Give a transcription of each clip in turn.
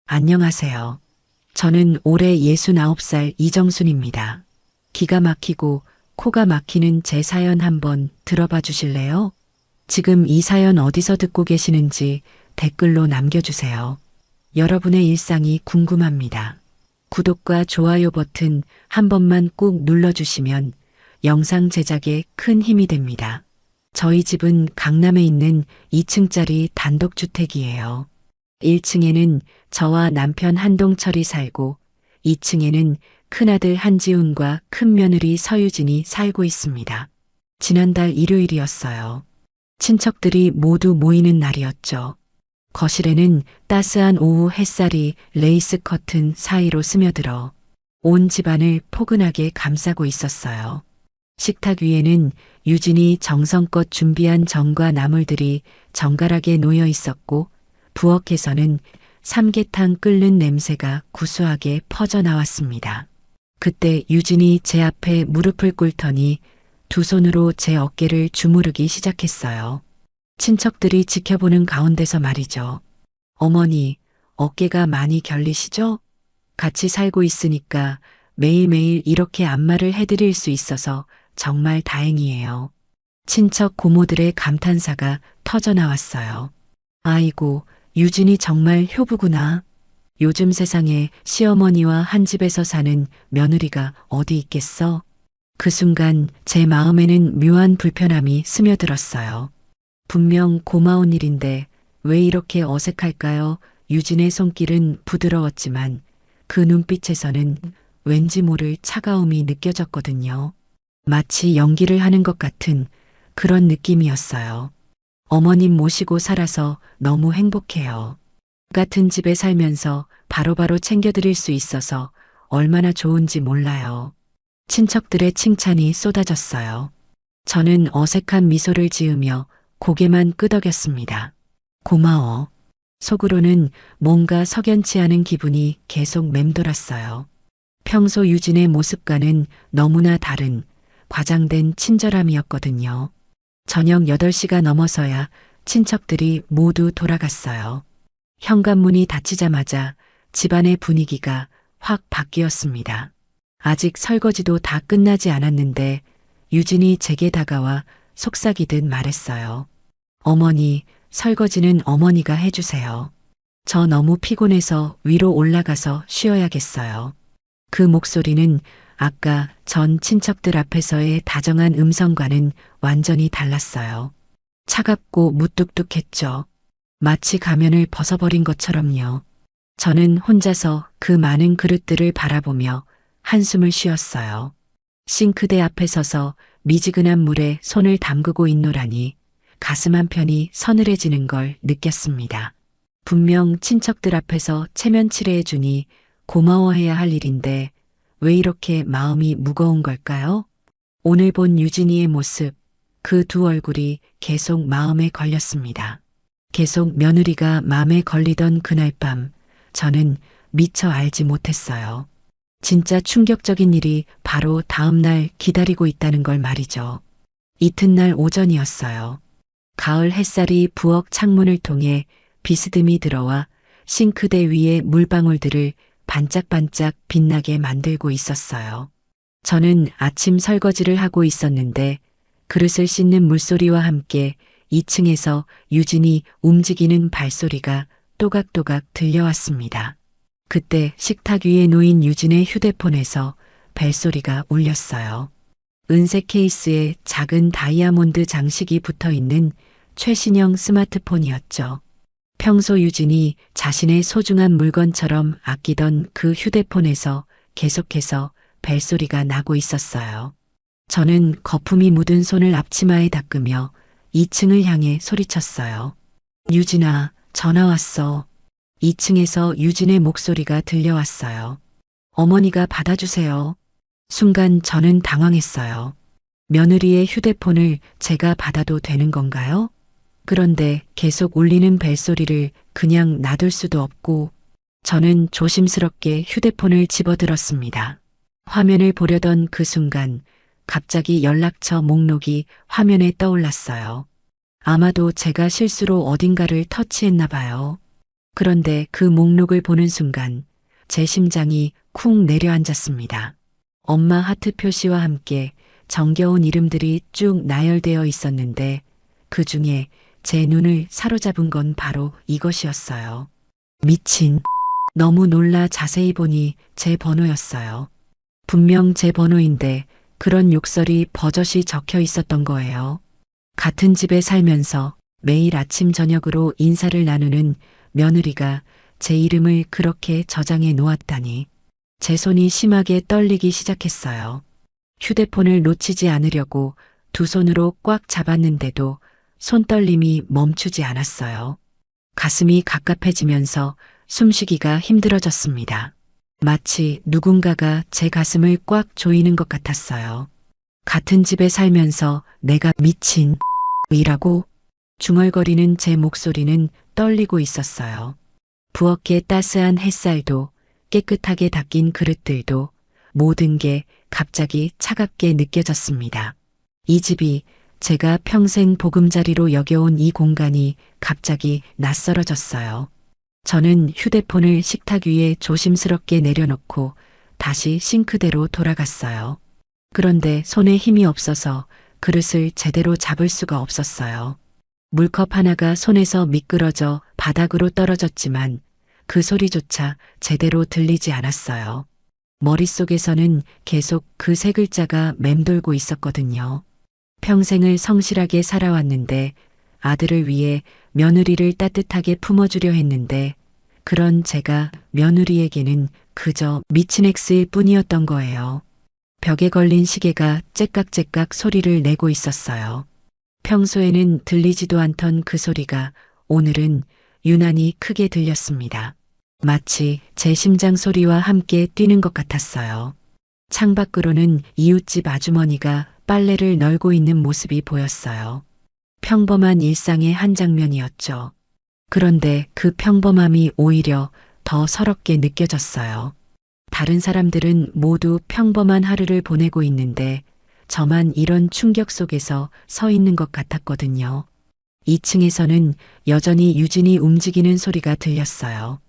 안녕하세요. 저는 올해 69살 이정순입니다. 기가 막히고 코가 막히는 제 사연 한번 들어봐 주실래요? 지금 이 사연 어디서 듣고 계시는지 댓글로 남겨주세요. 여러분의 일상이 궁금합니다. 구독과 좋아요 버튼 한 번만 꾹 눌러주시면 영상 제작에 큰 힘이 됩니다. 저희 집은 강남에 있는 2층짜리 단독주택이에요. 1층에는 저와 남편 한동철이 살고 2층에는 큰아들 한지훈과 큰며느리 서유진이 살고 있습니다. 지난달 일요일이었어요. 친척들이 모두 모이는 날이었죠. 거실에는 따스한 오후 햇살이 레이스 커튼 사이로 스며들어 온 집안을 포근하게 감싸고 있었어요. 식탁 위에는 유진이 정성껏 준비한 정과 나물들이 정갈하게 놓여 있었고 부엌에서는 삼계탕 끓는 냄새가 구수하게 퍼져나왔습니다. 그때 유진이 제 앞에 무릎을 꿇더니 두 손으로 제 어깨를 주무르기 시작했어요. 친척들이 지켜보는 가운데서 말이죠. 어머니, 어깨가 많이 결리시죠? 같이 살고 있으니까 매일매일 이렇게 안마를 해드릴 수 있어서 정말 다행이에요. 친척 고모들의 감탄사가 터져나왔어요. 아이고, 유진이 정말 효부구나. 요즘 세상에 시어머니와 한 집에서 사는 며느리가 어디 있겠어? 그 순간 제 마음에는 묘한 불편함이 스며들었어요. 분명 고마운 일인데 왜 이렇게 어색할까요? 유진의 손길은 부드러웠지만 그 눈빛에서는 왠지 모를 차가움이 느껴졌거든요. 마치 연기를 하는 것 같은 그런 느낌이었어요. 어머님 모시고 살아서 너무 행복해요. 같은 집에 살면서 바로바로 챙겨드릴 수 있어서 얼마나 좋은지 몰라요. 친척들의 칭찬이 쏟아졌어요. 저는 어색한 미소를 지으며 고개만 끄덕였습니다. 고마워. 속으로는 뭔가 석연치 않은 기분이 계속 맴돌았어요. 평소 유진의 모습과는 너무나 다른 과장된 친절함이었거든요. 저녁 8시가 넘어서야 친척들이 모두 돌아갔어요. 현관문이 닫히자마자 집안의 분위기가 확 바뀌었습니다. 아직 설거지도 다 끝나지 않았는데 유진이 제게 다가와 속삭이듯 말했어요. 어머니, 설거지는 어머니가 해주세요. 저 너무 피곤해서 위로 올라가서 쉬어야겠어요. 그 목소리는 아까 전 친척들 앞에서의 다정한 음성과는 완전히 달랐어요. 차갑고 무뚝뚝했죠. 마치 가면을 벗어버린 것처럼요. 저는 혼자서 그 많은 그릇들을 바라보며 한숨을 쉬었어요. 싱크대 앞에 서서 미지근한 물에 손을 담그고 있노라니 가슴 한편이 서늘해지는 걸 느꼈습니다. 분명 친척들 앞에서 체면 칠해주니 고마워해야 할 일인데 왜 이렇게 마음이 무거운 걸까요? 오늘 본 유진이의 모습, 그 두 얼굴이 계속 마음에 걸렸습니다. 계속 며느리가 마음에 걸리던 그날 밤, 저는 미처 알지 못했어요. 진짜 충격적인 일이 바로 다음 날 기다리고 있다는 걸 말이죠. 이튿날 오전이었어요. 가을 햇살이 부엌 창문을 통해 비스듬히 들어와 싱크대 위의 물방울들을 반짝반짝 빛나게 만들고 있었어요. 저는 아침 설거지를 하고 있었는데 그릇을 씻는 물소리와 함께 2층에서 유진이 움직이는 발소리가 또각또각 들려왔습니다. 그때 식탁 위에 놓인 유진의 휴대폰에서 벨소리가 울렸어요. 은색 케이스에 작은 다이아몬드 장식이 붙어 있는 최신형 스마트폰이었죠. 평소 유진이 자신의 소중한 물건처럼 아끼던 그 휴대폰에서 계속해서 벨소리가 나고 있었어요. 저는 거품이 묻은 손을 앞치마에 닦으며 2층을 향해 소리쳤어요. 유진아, 전화 왔어. 2층에서 유진의 목소리가 들려왔어요. 어머니가 받아주세요. 순간 저는 당황했어요. 며느리의 휴대폰을 제가 받아도 되는 건가요? 그런데 계속 울리는 벨소리를 그냥 놔둘 수도 없고 저는 조심스럽게 휴대폰을 집어들었습니다. 화면을 보려던 그 순간 갑자기 연락처 목록이 화면에 떠올랐어요. 아마도 제가 실수로 어딘가를 터치했나 봐요. 그런데 그 목록을 보는 순간 제 심장이 쿵 내려앉았습니다. 엄마 하트 표시와 함께 정겨운 이름들이 쭉 나열되어 있었는데 그 중에 제 눈을 사로잡은 건 바로 이것이었어요. 미친. 너무 놀라 자세히 보니 제 번호였어요. 분명 제 번호인데 그런 욕설이 버젓이 적혀 있었던 거예요. 같은 집에 살면서 매일 아침 저녁으로 인사를 나누는 며느리가 제 이름을 그렇게 저장해 놓았다니. 제 손이 심하게 떨리기 시작했어요. 휴대폰을 놓치지 않으려고 두 손으로 꽉 잡았는데도 손떨림이 멈추지 않았어요. 가슴이 갑갑해지면서 숨쉬기가 힘들어졌습니다. 마치 누군가가 제 가슴을 꽉 조이는 것 같았어요. 같은 집에 살면서 내가 미친 이라고 중얼거리는 제 목소리는 떨리고 있었어요. 부엌의 따스한 햇살도 깨끗하게 닦인 그릇들도 모든 게 갑자기 차갑게 느껴졌습니다. 이 집이 제가 평생 보금자리로 여겨온 이 공간이 갑자기 낯설어졌어요. 저는 휴대폰을 식탁 위에 조심스럽게 내려놓고 다시 싱크대로 돌아갔어요. 그런데 손에 힘이 없어서 그릇을 제대로 잡을 수가 없었어요. 물컵 하나가 손에서 미끄러져 바닥으로 떨어졌지만 그 소리조차 제대로 들리지 않았어요. 머릿속에서는 계속 그 세 글자가 맴돌고 있었거든요. 평생을 성실하게 살아왔는데 아들을 위해 며느리를 따뜻하게 품어주려 했는데 그런 제가 며느리에게는 그저 미친 X일 뿐이었던 거예요. 벽에 걸린 시계가 째깍째깍 소리를 내고 있었어요. 평소에는 들리지도 않던 그 소리가 오늘은 유난히 크게 들렸습니다. 마치 제 심장 소리와 함께 뛰는 것 같았어요. 창밖으로는 이웃집 아주머니가 빨래를 널고 있는 모습이 보였어요. 평범한 일상의 한 장면이었죠. 그런데 그 평범함이 오히려 더 서럽게 느껴졌어요. 다른 사람들은 모두 평범한 하루를 보내고 있는데 저만 이런 충격 속에서 서 있는 것 같았거든요. 2층에서는 여전히 유진이 움직이는 소리가 들렸어요.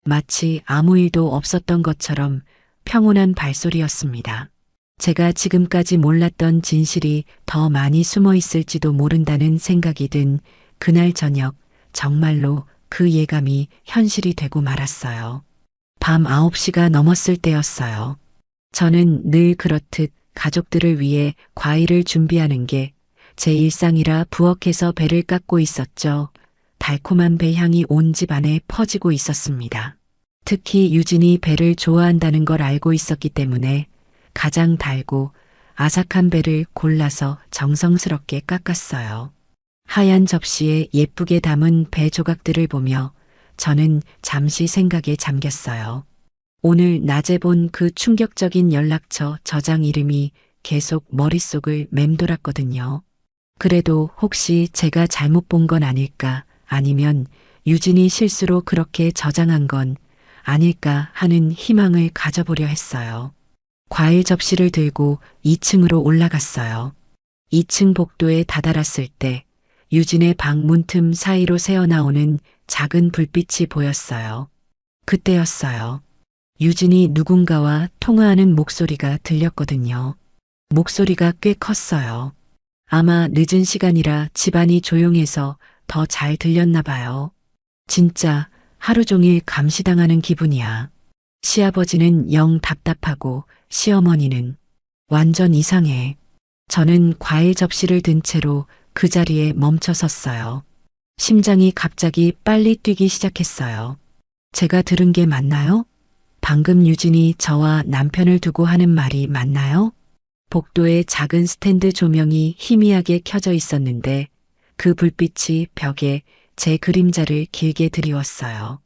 마치 아무 일도 없었던 것처럼 평온한 발소리였습니다. 제가 지금까지 몰랐던 진실이 더 많이 숨어 있을지도 모른다는 생각이 든 그날 저녁 정말로 그 예감이 현실이 되고 말았어요. 밤 9시가 넘었을 때였어요. 저는 늘 그렇듯 가족들을 위해 과일을 준비하는 게 제 일상이라 부엌에서 배를 깎고 있었죠. 달콤한 배향이 온 집 안에 퍼지고 있었습니다. 특히 유진이 배를 좋아한다는 걸 알고 있었기 때문에 가장 달고 아삭한 배를 골라서 정성스럽게 깎았어요. 하얀 접시에 예쁘게 담은 배 조각들을 보며 저는 잠시 생각에 잠겼어요. 오늘 낮에 본 그 충격적인 연락처 저장 이름이 계속 머릿속을 맴돌았거든요. 그래도 혹시 제가 잘못 본 건 아닐까, 아니면 유진이 실수로 그렇게 저장한 건 아닐까 하는 희망을 가져보려 했어요. 과일 접시를 들고 2층으로 올라갔어요. 2층 복도에 다다랐을 때 유진의 방 문틈 사이로 새어나오는 작은 불빛이 보였어요. 그때였어요. 유진이 누군가와 통화하는 목소리가 들렸거든요. 목소리가 꽤 컸어요. 아마 늦은 시간이라 집안이 조용해서 더 잘 들렸나 봐요. 진짜 하루 종일 감시당하는 기분이야. 시아버지는 영 답답하고 시어머니는 완전 이상해. 저는 과일 접시를 든 채로 그 자리에 멈춰 섰어요. 심장이 갑자기 빨리 뛰기 시작했어요. 제가 들은 게 맞나요? 방금 유진이 저와 남편을 두고 하는 말이 맞나요? 복도에 작은 스탠드 조명이 희미하게 켜져 있었는데 그 불빛이 벽에 제 그림자를 길게 드리웠어요.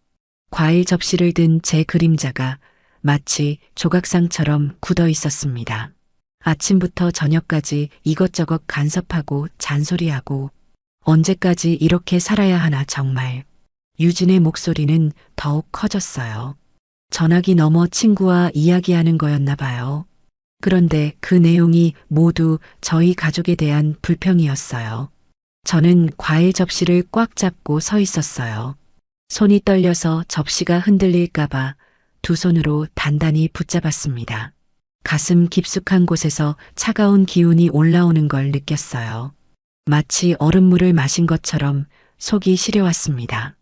과일 접시를 든 제 그림자가 마치 조각상처럼 굳어 있었습니다. 아침부터 저녁까지 이것저것 간섭하고 잔소리하고 언제까지 이렇게 살아야 하나 정말. 유진의 목소리는 더욱 커졌어요. 전화기 너머 친구와 이야기하는 거였나 봐요. 그런데 그 내용이 모두 저희 가족에 대한 불평이었어요. 저는 과일 접시를 꽉 잡고 서 있었어요. 손이 떨려서 접시가 흔들릴까봐 두 손으로 단단히 붙잡았습니다. 가슴 깊숙한 곳에서 차가운 기운이 올라오는 걸 느꼈어요. 마치 얼음물을 마신 것처럼 속이 시려왔습니다.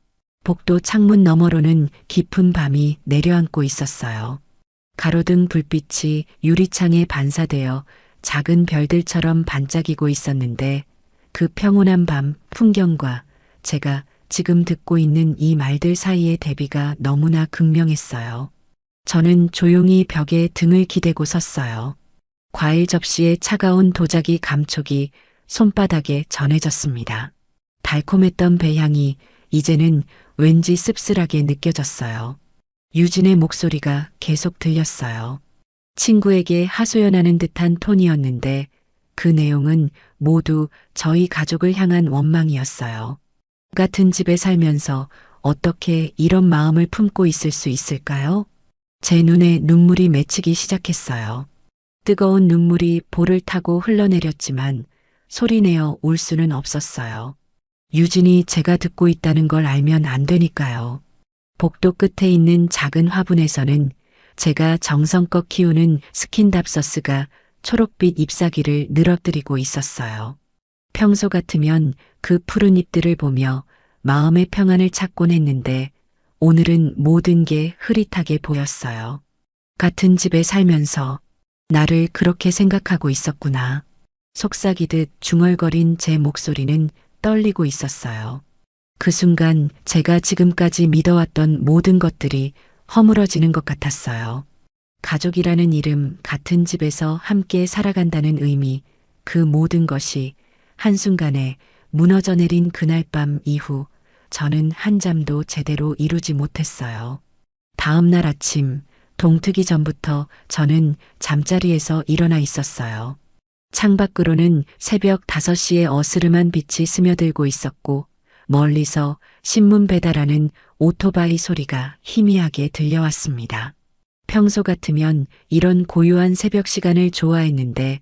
복도 창문 너머로는 깊은 밤이 내려앉고 있었어요. 가로등 불빛이 유리창에 반사되어 작은 별들처럼 반짝이고 있었는데 그 평온한 밤 풍경과 제가 지금 듣고 있는 이 말들 사이의 대비가 너무나 극명했어요. 저는 조용히 벽에 등을 기대고 섰어요. 과일 접시에 차가운 도자기 감촉이 손바닥에 전해졌습니다. 달콤했던 배향이 이제는 왠지 씁쓸하게 느껴졌어요. 유진의 목소리가 계속 들렸어요. 친구에게 하소연하는 듯한 톤이었는데 그 내용은 모두 저희 가족을 향한 원망이었어요. 같은 집에 살면서 어떻게 이런 마음을 품고 있을 수 있을까요? 제 눈에 눈물이 맺히기 시작했어요. 뜨거운 눈물이 볼을 타고 흘러내렸지만 소리내어 울 수는 없었어요. 유진이 제가 듣고 있다는 걸 알면 안 되니까요. 복도 끝에 있는 작은 화분에서는 제가 정성껏 키우는 스킨답서스가 초록빛 잎사귀를 늘어뜨리고 있었어요. 평소 같으면 그 푸른 잎들을 보며 마음의 평안을 찾곤 했는데 오늘은 모든 게 흐릿하게 보였어요. 같은 집에 살면서 나를 그렇게 생각하고 있었구나. 속삭이듯 중얼거린 제 목소리는 떨리고 있었어요. 그 순간 제가 지금까지 믿어왔던 모든 것들이 허물어지는 것 같았어요. 가족이라는 이름, 같은 집에서 함께 살아간다는 의미, 그 모든 것이 한순간에 무너져 내린 그날 밤 이후 저는 한잠도 제대로 이루지 못했어요. 다음 날 아침, 동트기 전부터 저는 잠자리에서 일어나 있었어요. 창밖으로는 새벽 5시에 어스름한 빛이 스며들고 있었고 멀리서 신문 배달하는 오토바이 소리가 희미하게 들려왔습니다. 평소 같으면 이런 고요한 새벽 시간을 좋아했는데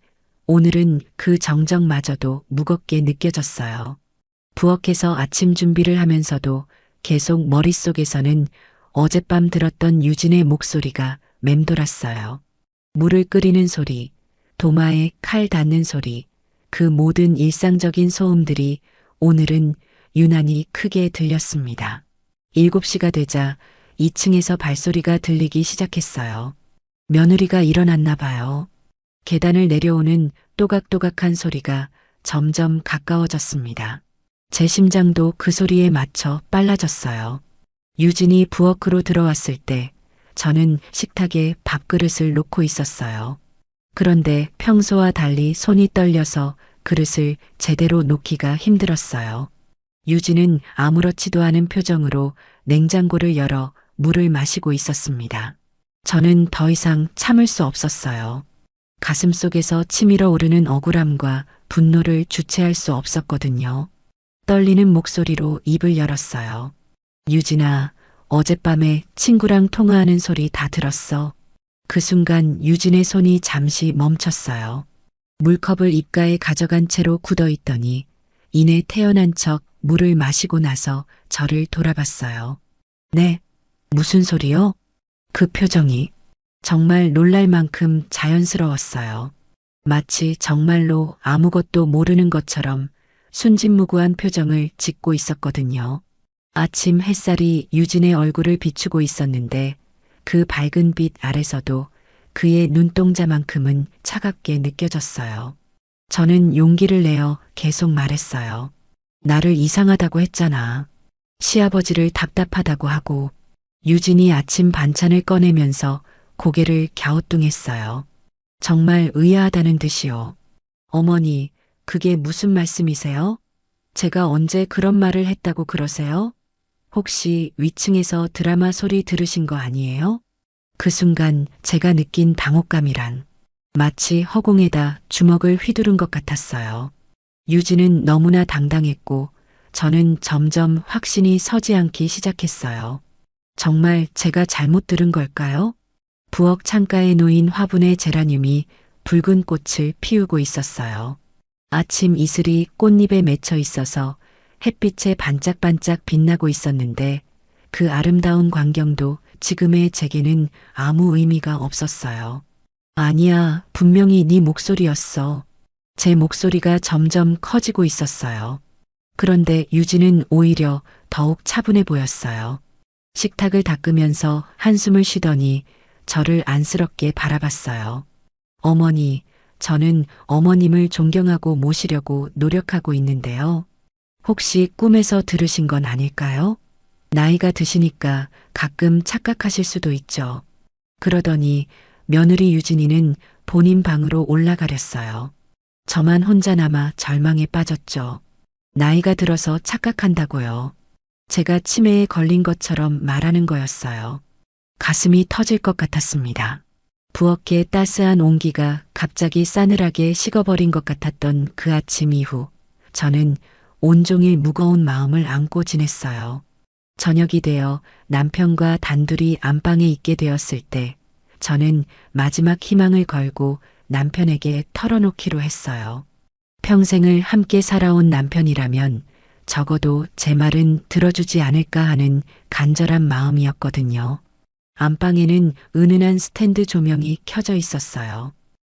오늘은 그 정적마저도 무겁게 느껴졌어요. 부엌에서 아침 준비를 하면서도 계속 머릿속에서는 어젯밤 들었던 유진의 목소리가 맴돌았어요. 물을 끓이는 소리, 도마에 칼 닿는 소리, 그 모든 일상적인 소음들이 오늘은 유난히 크게 들렸습니다. 7시가 되자 2층에서 발소리가 들리기 시작했어요. 며느리가 일어났나 봐요. 계단을 내려오는 또각또각한 소리가 점점 가까워졌습니다. 제 심장도 그 소리에 맞춰 빨라졌어요. 유진이 부엌으로 들어왔을 때 저는 식탁에 밥그릇을 놓고 있었어요. 그런데 평소와 달리 손이 떨려서 그릇을 제대로 놓기가 힘들었어요. 유진은 아무렇지도 않은 표정으로 냉장고를 열어 물을 마시고 있었습니다. 저는 더 이상 참을 수 없었어요. 가슴속에서 치밀어 오르는 억울함과 분노를 주체할 수 없었거든요. 떨리는 목소리로 입을 열었어요. 유진아, 어젯밤에 친구랑 통화하는 소리 다 들었어. 그 순간 유진의 손이 잠시 멈췄어요. 물컵을 입가에 가져간 채로 굳어있더니 이내 태연한 척 물을 마시고 나서 저를 돌아봤어요. 네, 무슨 소리요? 그 표정이 정말 놀랄 만큼 자연스러웠어요. 마치 정말로 아무것도 모르는 것처럼 순진무구한 표정을 짓고 있었거든요. 아침 햇살이 유진의 얼굴을 비추고 있었는데 그 밝은 빛 아래서도 그의 눈동자만큼은 차갑게 느껴졌어요. 저는 용기를 내어 계속 말했어요. 나를 이상하다고 했잖아. 시아버지를 답답하다고 하고. 유진이 아침 반찬을 꺼내면서 고개를 갸우뚱했어요. 정말 의아하다는 듯이요. 어머니, 그게 무슨 말씀이세요? 제가 언제 그런 말을 했다고 그러세요? 혹시 위층에서 드라마 소리 들으신 거 아니에요? 그 순간 제가 느낀 당혹감이란 마치 허공에다 주먹을 휘두른 것 같았어요. 유진은 너무나 당당했고 저는 점점 확신이 서지 않기 시작했어요. 정말 제가 잘못 들은 걸까요? 부엌 창가에 놓인 화분의 제라늄이 붉은 꽃을 피우고 있었어요. 아침 이슬이 꽃잎에 맺혀 있어서 햇빛에 반짝반짝 빛나고 있었는데 그 아름다운 광경도 지금의 제게는 아무 의미가 없었어요. 아니야, 분명히 네 목소리였어. 제 목소리가 점점 커지고 있었어요. 그런데 유진은 오히려 더욱 차분해 보였어요. 식탁을 닦으면서 한숨을 쉬더니 저를 안쓰럽게 바라봤어요. 어머니, 저는 어머님을 존경하고 모시려고 노력하고 있는데요. 혹시 꿈에서 들으신 건 아닐까요? 나이가 드시니까 가끔 착각하실 수도 있죠. 그러더니 며느리 유진이는 본인 방으로 올라가렸어요. 저만 혼자 남아 절망에 빠졌죠. 나이가 들어서 착각한다고요. 제가 치매에 걸린 것처럼 말하는 거였어요. 가슴이 터질 것 같았습니다. 부엌의 따스한 온기가 갑자기 싸늘하게 식어버린 것 같았던 그 아침 이후 저는 온종일 무거운 마음을 안고 지냈어요. 저녁이 되어 남편과 단둘이 안방에 있게 되었을 때 저는 마지막 희망을 걸고 남편에게 털어놓기로 했어요. 평생을 함께 살아온 남편이라면 적어도 제 말은 들어주지 않을까 하는 간절한 마음이었거든요. 안방에는 은은한 스탠드 조명이 켜져 있었어요.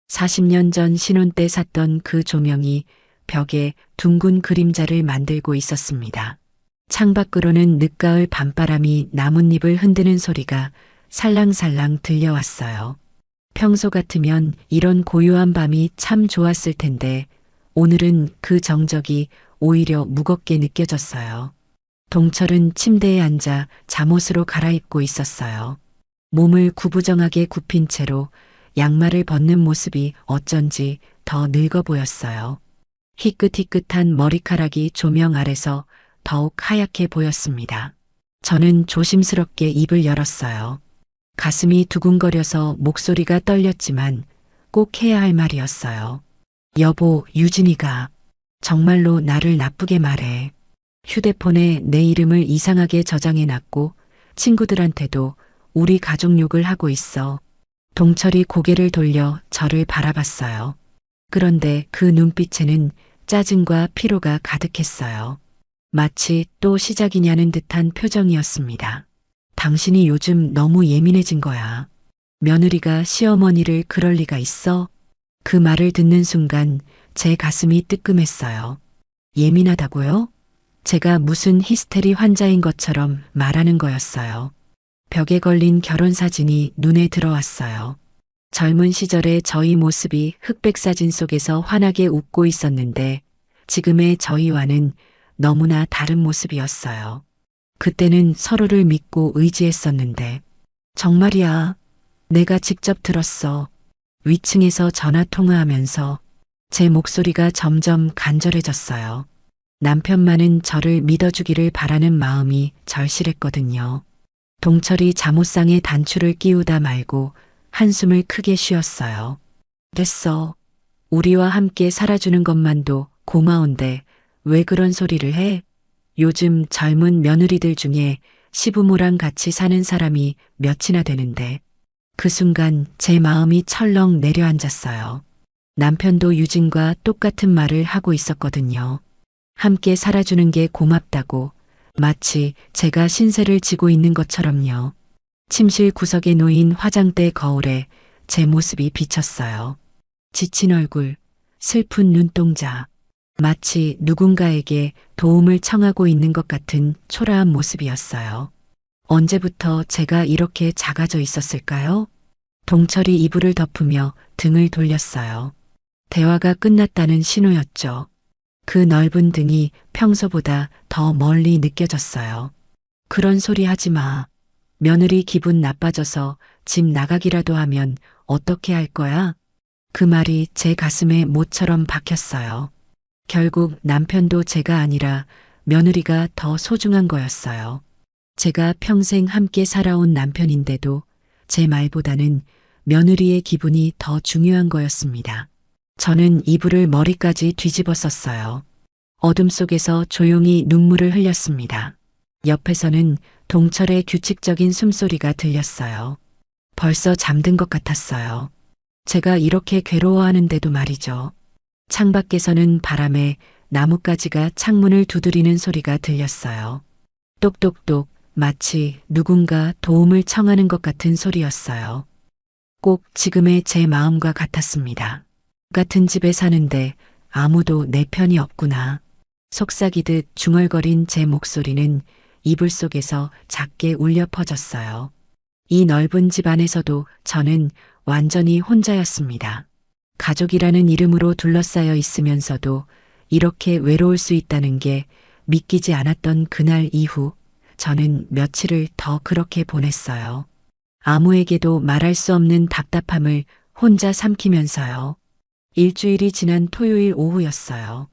40년 전 신혼 때 샀던 그 조명이 벽에 둥근 그림자를 만들고 있었습니다. 창밖으로는 늦가을 밤바람이 나뭇잎을 흔드는 소리가 살랑살랑 들려왔어요. 평소 같으면 이런 고요한 밤이 참 좋았을 텐데 오늘은 그 정적이 오히려 무겁게 느껴졌어요. 동철은 침대에 앉아 잠옷으로 갈아입고 있었어요. 몸을 구부정하게 굽힌 채로 양말을 벗는 모습이 어쩐지 더 늙어 보였어요. 희끗희끗한 머리카락이 조명 아래서 더욱 하얗게 보였습니다. 저는 조심스럽게 입을 열었어요. 가슴이 두근거려서 목소리가 떨렸지만 꼭 해야 할 말이었어요. 여보, 유진이가 정말로 나를 나쁘게 말해. 휴대폰에 내 이름을 이상하게 저장해놨고 친구들한테도 우리 가족 욕을 하고 있어. 동철이 고개를 돌려 저를 바라봤어요. 그런데 그 눈빛에는 짜증과 피로가 가득했어요. 마치 또 시작이냐는 듯한 표정이었습니다. 당신이 요즘 너무 예민해진 거야. 며느리가 시어머니를 그럴 리가 있어? 그 말을 듣는 순간 제 가슴이 뜨끔했어요. 예민하다고요? 제가 무슨 히스테리 환자인 것처럼 말하는 거였어요. 벽에 걸린 결혼사진이 눈에 들어왔어요. 젊은 시절의 저희 모습이 흑백 사진 속에서 환하게 웃고 있었는데 지금의 저희와는 너무나 다른 모습이었어요. 그때는 서로를 믿고 의지했었는데 정말이야. 내가 직접 들었어. 위층에서 전화 통화하면서 제 목소리가 점점 간절해졌어요. 남편만은 저를 믿어주기를 바라는 마음이 절실했거든요. 동철이 잠옷상에 단추를 끼우다 말고 한숨을 크게 쉬었어요. 됐어. 우리와 함께 살아주는 것만도 고마운데 왜 그런 소리를 해? 요즘 젊은 며느리들 중에 시부모랑 같이 사는 사람이 몇이나 되는데 그 순간 제 마음이 철렁 내려앉았어요. 남편도 유진과 똑같은 말을 하고 있었거든요. 함께 살아주는 게 고맙다고 마치 제가 신세를 지고 있는 것처럼요. 침실 구석에 놓인 화장대 거울에 제 모습이 비쳤어요. 지친 얼굴, 슬픈 눈동자, 마치 누군가에게 도움을 청하고 있는 것 같은 초라한 모습이었어요. 언제부터 제가 이렇게 작아져 있었을까요? 동철이 이불을 덮으며 등을 돌렸어요. 대화가 끝났다는 신호였죠. 그 넓은 등이 평소보다 더 멀리 느껴졌어요. 그런 소리 하지 마. 며느리 기분 나빠져서 집 나가기라도 하면 어떻게 할 거야? 그 말이 제 가슴에 못처럼 박혔어요. 결국 남편도 제가 아니라 며느리가 더 소중한 거였어요. 제가 평생 함께 살아온 남편인데도 제 말보다는 며느리의 기분이 더 중요한 거였습니다. 저는 이불을 머리까지 뒤집어 썼어요. 어둠 속에서 조용히 눈물을 흘렸습니다. 옆에서는 동철의 규칙적인 숨소리가 들렸어요. 벌써 잠든 것 같았어요. 제가 이렇게 괴로워하는데도 말이죠. 창밖에서는 바람에 나뭇가지가 창문을 두드리는 소리가 들렸어요. 똑똑똑 마치 누군가 도움을 청하는 것 같은 소리였어요. 꼭 지금의 제 마음과 같았습니다. 같은 집에 사는데 아무도 내 편이 없구나. 속삭이듯 중얼거린 제 목소리는 이불 속에서 작게 울려 퍼졌어요. 이 넓은 집 안에서도 저는 완전히 혼자였습니다. 가족이라는 이름으로 둘러싸여 있으면서도 이렇게 외로울 수 있다는 게 믿기지 않았던 그날 이후 저는 며칠을 더 그렇게 보냈어요. 아무에게도 말할 수 없는 답답함을 혼자 삼키면서요. 일주일이 지난 토요일 오후였어요.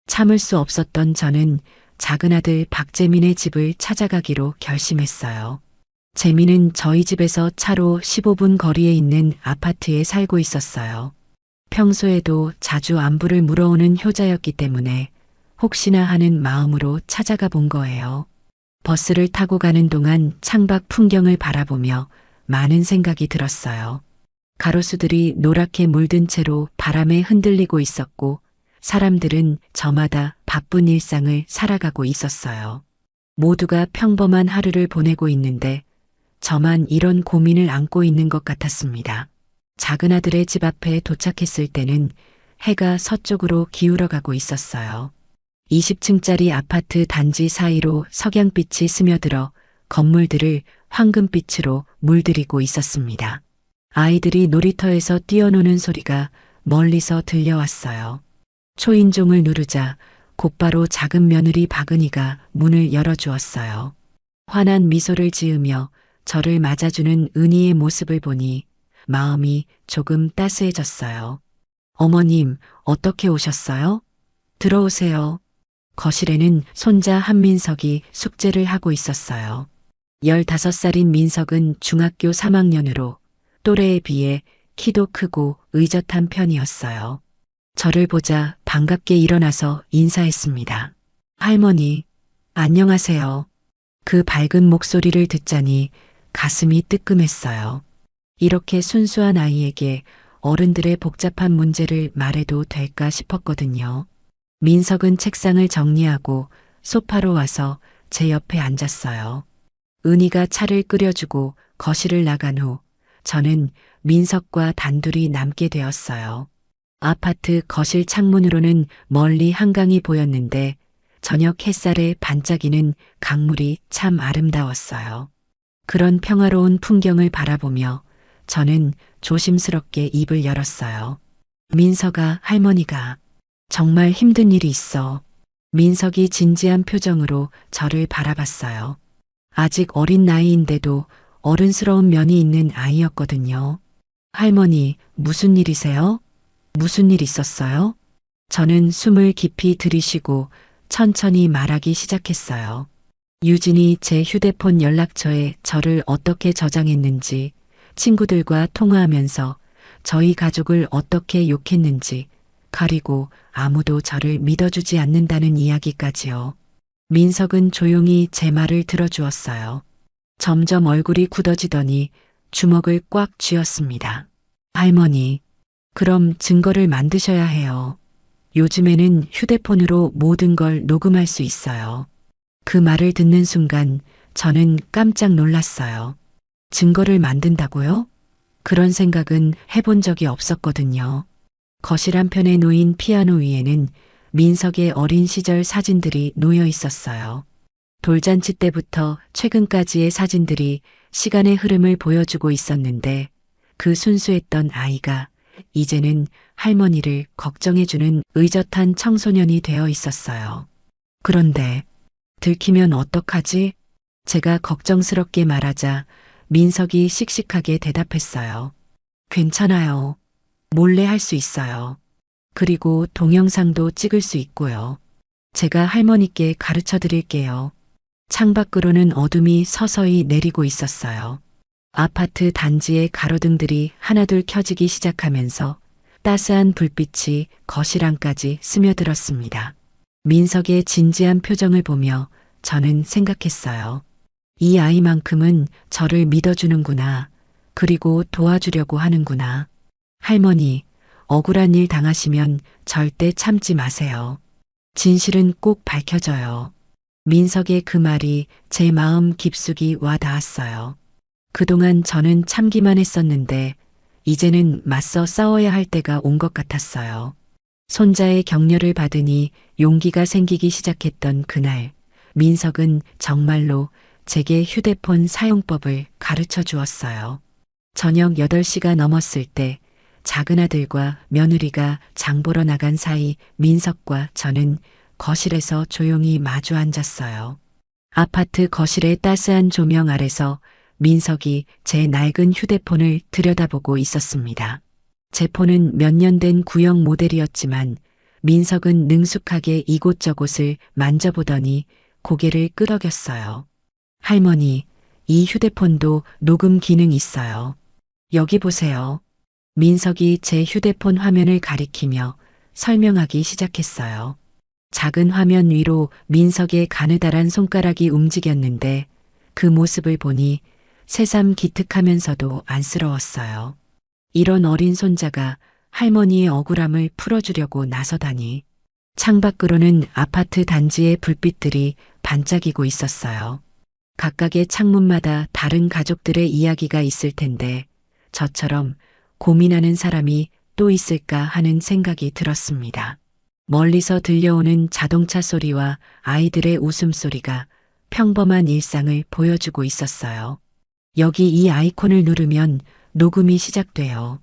참을 수 없었던 저는 작은 아들 박재민의 집을 찾아가기로 결심했어요. 재민은 저희 집에서 차로 15분 거리에 있는 아파트에 살고 있었어요. 평소에도 자주 안부를 물어오는 효자였기 때문에 혹시나 하는 마음으로 찾아가 본 거예요. 버스를 타고 가는 동안 창밖 풍경을 바라보며 많은 생각이 들었어요. 가로수들이 노랗게 물든 채로 바람에 흔들리고 있었고 사람들은 저마다 바쁜 일상을 살아가고 있었어요. 모두가 평범한 하루를 보내고 있는데 저만 이런 고민을 안고 있는 것 같았습니다. 작은 아들의 집 앞에 도착했을 때는 해가 서쪽으로 기울어가고 있었어요. 20층짜리 아파트 단지 사이로 석양빛이 스며들어 건물들을 황금빛으로 물들이고 있었습니다. 아이들이 놀이터에서 뛰어노는 소리가 멀리서 들려왔어요. 초인종을 누르자 곧바로 작은 며느리 박은희가 문을 열어주었어요. 환한 미소를 지으며 저를 맞아주는 은희의 모습을 보니 마음이 조금 따스해졌어요. 어머님, 어떻게 오셨어요? 들어오세요. 거실에는 손자 한민석이 숙제를 하고 있었어요. 15살인 민석은 중학교 3학년으로 또래에 비해 키도 크고 의젓한 편이었어요. 저를 보자 반갑게 일어나서 인사했습니다. 할머니, 안녕하세요. 그 밝은 목소리를 듣자니 가슴이 뜨끔했어요. 이렇게 순수한 아이에게 어른들의 복잡한 문제를 말해도 될까 싶었거든요. 민석은 책상을 정리하고 소파로 와서 제 옆에 앉았어요. 은희가 차를 끓여주고 거실을 나간 후 저는 민석과 단둘이 남게 되었어요. 아파트 거실 창문으로는 멀리 한강이 보였는데 저녁 햇살에 반짝이는 강물이 참 아름다웠어요. 그런 평화로운 풍경을 바라보며 저는 조심스럽게 입을 열었어요. 민석아, 할머니가 정말 힘든 일이 있어. 민석이 진지한 표정으로 저를 바라봤어요. 아직 어린 나이인데도 어른스러운 면이 있는 아이였거든요. 할머니, 무슨 일이세요? 무슨 일 있었어요? 저는 숨을 깊이 들이쉬고 천천히 말하기 시작했어요. 유진이 제 휴대폰 연락처에 저를 어떻게 저장했는지, 친구들과 통화하면서 저희 가족을 어떻게 욕했는지, 그리고 아무도 저를 믿어주지 않는다는 이야기까지요. 민석은 조용히 제 말을 들어주었어요. 점점 얼굴이 굳어지더니 주먹을 꽉 쥐었습니다. 할머니, 그럼 증거를 만드셔야 해요. 요즘에는 휴대폰으로 모든 걸 녹음할 수 있어요. 그 말을 듣는 순간 저는 깜짝 놀랐어요. 증거를 만든다고요? 그런 생각은 해본 적이 없었거든요. 거실 한편에 놓인 피아노 위에는 민석의 어린 시절 사진들이 놓여 있었어요. 돌잔치 때부터 최근까지의 사진들이 시간의 흐름을 보여주고 있었는데 그 순수했던 아이가 이제는 할머니를 걱정해주는 의젓한 청소년이 되어 있었어요. 그런데 들키면 어떡하지? 제가 걱정스럽게 말하자 민석이 씩씩하게 대답했어요. 괜찮아요. 몰래 할 수 있어요. 그리고 동영상도 찍을 수 있고요. 제가 할머니께 가르쳐 드릴게요. 창밖으로는 어둠이 서서히 내리고 있었어요. 아파트 단지의 가로등들이 하나둘 켜지기 시작하면서 따스한 불빛이 거실 안까지 스며들었습니다. 민석의 진지한 표정을 보며 저는 생각했어요. 이 아이만큼은 저를 믿어주는구나. 그리고 도와주려고 하는구나. 할머니, 억울한 일 당하시면 절대 참지 마세요. 진실은 꼭 밝혀져요. 민석의 그 말이 제 마음 깊숙이 와 닿았어요. 그동안 저는 참기만 했었는데 이제는 맞서 싸워야 할 때가 온 것 같았어요. 손자의 격려를 받으니 용기가 생기기 시작했던 그날, 민석은 정말로 제게 휴대폰 사용법을 가르쳐 주었어요. 저녁 8시가 넘었을 때 작은 아들과 며느리가 장 보러 나간 사이 민석과 저는 거실에서 조용히 마주 앉았어요. 아파트 거실의 따스한 조명 아래서 민석이 제 낡은 휴대폰을 들여다보고 있었습니다. 제 폰은 몇 년 된 구형 모델이었지만 민석은 능숙하게 이곳저곳을 만져보더니 고개를 끄덕였어요. 할머니, 이 휴대폰도 녹음 기능 있어요. 여기 보세요. 민석이 제 휴대폰 화면을 가리키며 설명하기 시작했어요. 작은 화면 위로 민석의 가느다란 손가락이 움직였는데 그 모습을 보니 새삼 기특하면서도 안쓰러웠어요. 이런 어린 손자가 할머니의 억울함을 풀어주려고 나서다니. 창밖으로는 아파트 단지의 불빛들이 반짝이고 있었어요. 각각의 창문마다 다른 가족들의 이야기가 있을 텐데 저처럼 고민하는 사람이 또 있을까 하는 생각이 들었습니다. 멀리서 들려오는 자동차 소리와 아이들의 웃음소리가 평범한 일상을 보여주고 있었어요. 여기 이 아이콘을 누르면 녹음이 시작돼요.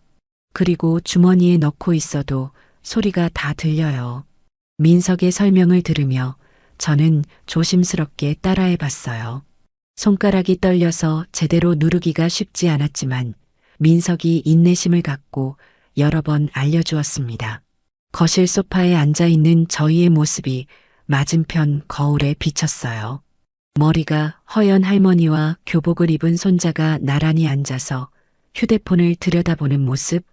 그리고 주머니에 넣고 있어도 소리가 다 들려요. 민석의 설명을 들으며 저는 조심스럽게 따라해 봤어요. 손가락이 떨려서 제대로 누르기가 쉽지 않았지만 민석이 인내심을 갖고 여러 번 알려주었습니다. 거실 소파에 앉아 있는 저희의 모습이 맞은편 거울에 비쳤어요. 머리가 허연 할머니와 교복을 입은 손자가 나란히 앉아서 휴대폰을 들여다보는 모습.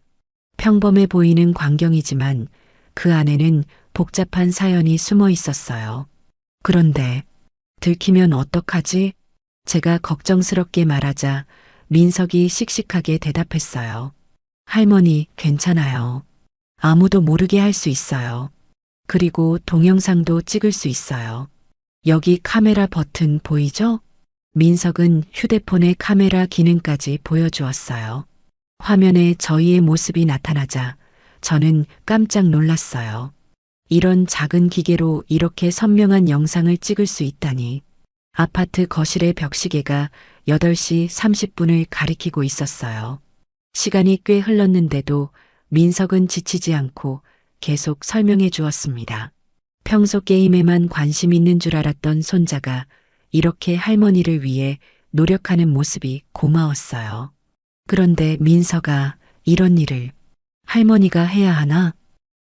평범해 보이는 광경이지만 그 안에는 복잡한 사연이 숨어 있었어요. 그런데 들키면 어떡하지? 제가 걱정스럽게 말하자 민석이 씩씩하게 대답했어요. 할머니, 괜찮아요. 아무도 모르게 할 수 있어요. 그리고 동영상도 찍을 수 있어요. 여기 카메라 버튼 보이죠? 민석은 휴대폰의 카메라 기능까지 보여주었어요. 화면에 저희의 모습이 나타나자 저는 깜짝 놀랐어요. 이런 작은 기계로 이렇게 선명한 영상을 찍을 수 있다니. 아파트 거실의 벽시계가 8시 30분을 가리키고 있었어요. 시간이 꽤 흘렀는데도 민석은 지치지 않고 계속 설명해 주었습니다. 평소 게임에만 관심 있는 줄 알았던 손자가 이렇게 할머니를 위해 노력하는 모습이 고마웠어요. 그런데 민석아, 이런 일을 할머니가 해야 하나?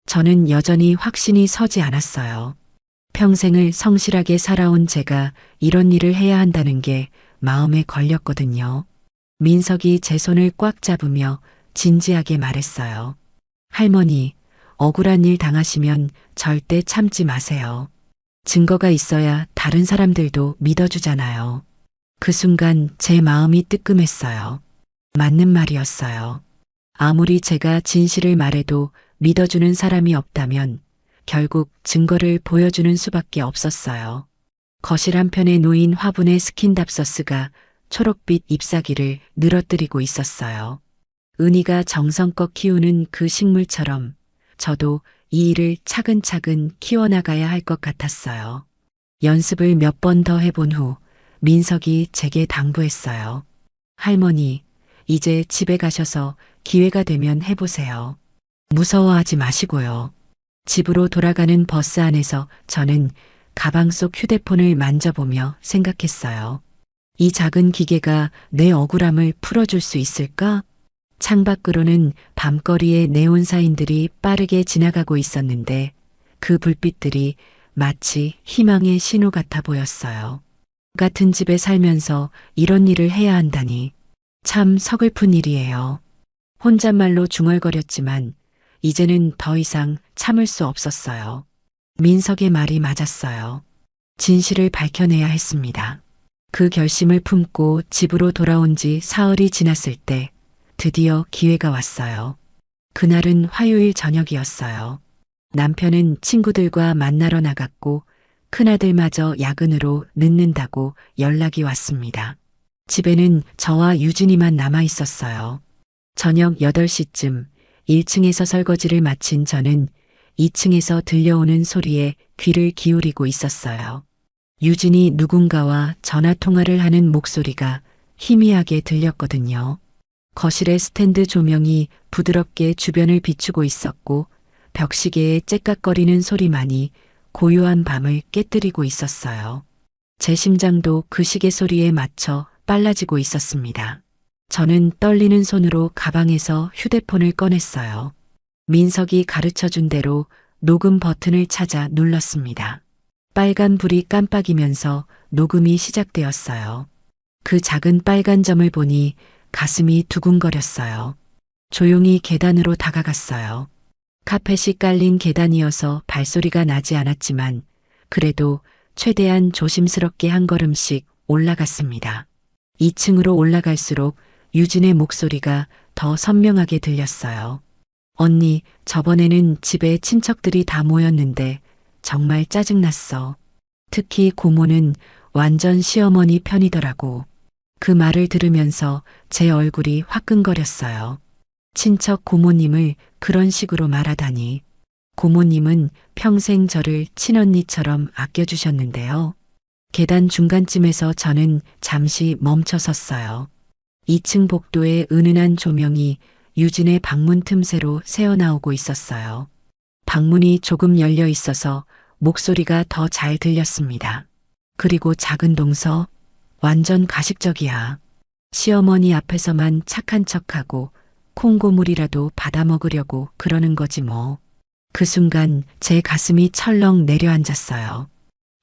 저는 여전히 확신이 서지 않았어요. 평생을 성실하게 살아온 제가 이런 일을 해야 한다는 게 마음에 걸렸거든요. 민석이 제 손을 꽉 잡으며 진지하게 말했어요. 할머니, 억울한 일 당하시면 절대 참지 마세요. 증거가 있어야 다른 사람들도 믿어주잖아요. 그 순간 제 마음이 뜨끔했어요. 맞는 말이었어요. 아무리 제가 진실을 말해도 믿어주는 사람이 없다면 결국 증거를 보여주는 수밖에 없었어요. 거실 한편에 놓인 화분의 스킨답서스가 초록빛 잎사귀를 늘어뜨리고 있었어요. 은희가 정성껏 키우는 그 식물처럼 저도 이 일을 차근차근 키워나가야 할 것 같았어요. 연습을 몇 번 더 해본 후 민석이 제게 당부했어요. 할머니, 이제 집에 가셔서 기회가 되면 해보세요. 무서워하지 마시고요. 집으로 돌아가는 버스 안에서 저는 가방 속 휴대폰을 만져보며 생각했어요. 이 작은 기계가 내 억울함을 풀어줄 수 있을까? 창밖으로는 밤거리의 네온 사인들이 빠르게 지나가고 있었는데 그 불빛들이 마치 희망의 신호 같아 보였어요. 같은 집에 살면서 이런 일을 해야 한다니 참 서글픈 일이에요. 혼잣말로 중얼거렸지만 이제는 더 이상 참을 수 없었어요. 민석의 말이 맞았어요. 진실을 밝혀내야 했습니다. 그 결심을 품고 집으로 돌아온 지 사흘이 지났을 때 드디어 기회가 왔어요. 그날은 화요일 저녁이었어요. 남편은 친구들과 만나러 나갔고 큰아들마저 야근으로 늦는다고 연락이 왔습니다. 집에는 저와 유진이만 남아 있었어요. 저녁 8시쯤 1층에서 설거지를 마친 저는 2층에서 들려오는 소리에 귀를 기울이고 있었어요. 유진이 누군가와 전화 통화를 하는 목소리가 희미하게 들렸거든요. 거실의 스탠드 조명이 부드럽게 주변을 비추고 있었고 벽시계의 째깍거리는 소리만이 고요한 밤을 깨뜨리고 있었어요. 제 심장도 그 시계 소리에 맞춰 빨라지고 있었습니다. 저는 떨리는 손으로 가방에서 휴대폰을 꺼냈어요. 민석이 가르쳐준 대로 녹음 버튼을 찾아 눌렀습니다. 빨간 불이 깜빡이면서 녹음이 시작되었어요. 그 작은 빨간 점을 보니 가슴이 두근거렸어요. 조용히 계단으로 다가갔어요. 카펫이 깔린 계단이어서 발소리가 나지 않았지만 그래도 최대한 조심스럽게 한 걸음씩 올라갔습니다. 2층으로 올라갈수록 유진의 목소리가 더 선명하게 들렸어요. 언니, 저번에는 집에 친척들이 다 모였는데 정말 짜증났어. 특히 고모는 완전 시어머니 편이더라고. 그 말을 들으면서 제 얼굴이 화끈거렸어요. 친척 고모님을 그런 식으로 말하다니. 고모님은 평생 저를 친언니처럼 아껴주셨는데요. 계단 중간쯤에서 저는 잠시 멈춰 섰어요. 2층 복도의 은은한 조명이 유진의 방문 틈새로 새어나오고 있었어요. 방문이 조금 열려 있어서 목소리가 더 잘 들렸습니다. 그리고 작은 동서, 완전 가식적이야. 시어머니 앞에서만 착한 척하고 콩고물이라도 받아먹으려고 그러는 거지 뭐. 그 순간 제 가슴이 철렁 내려앉았어요.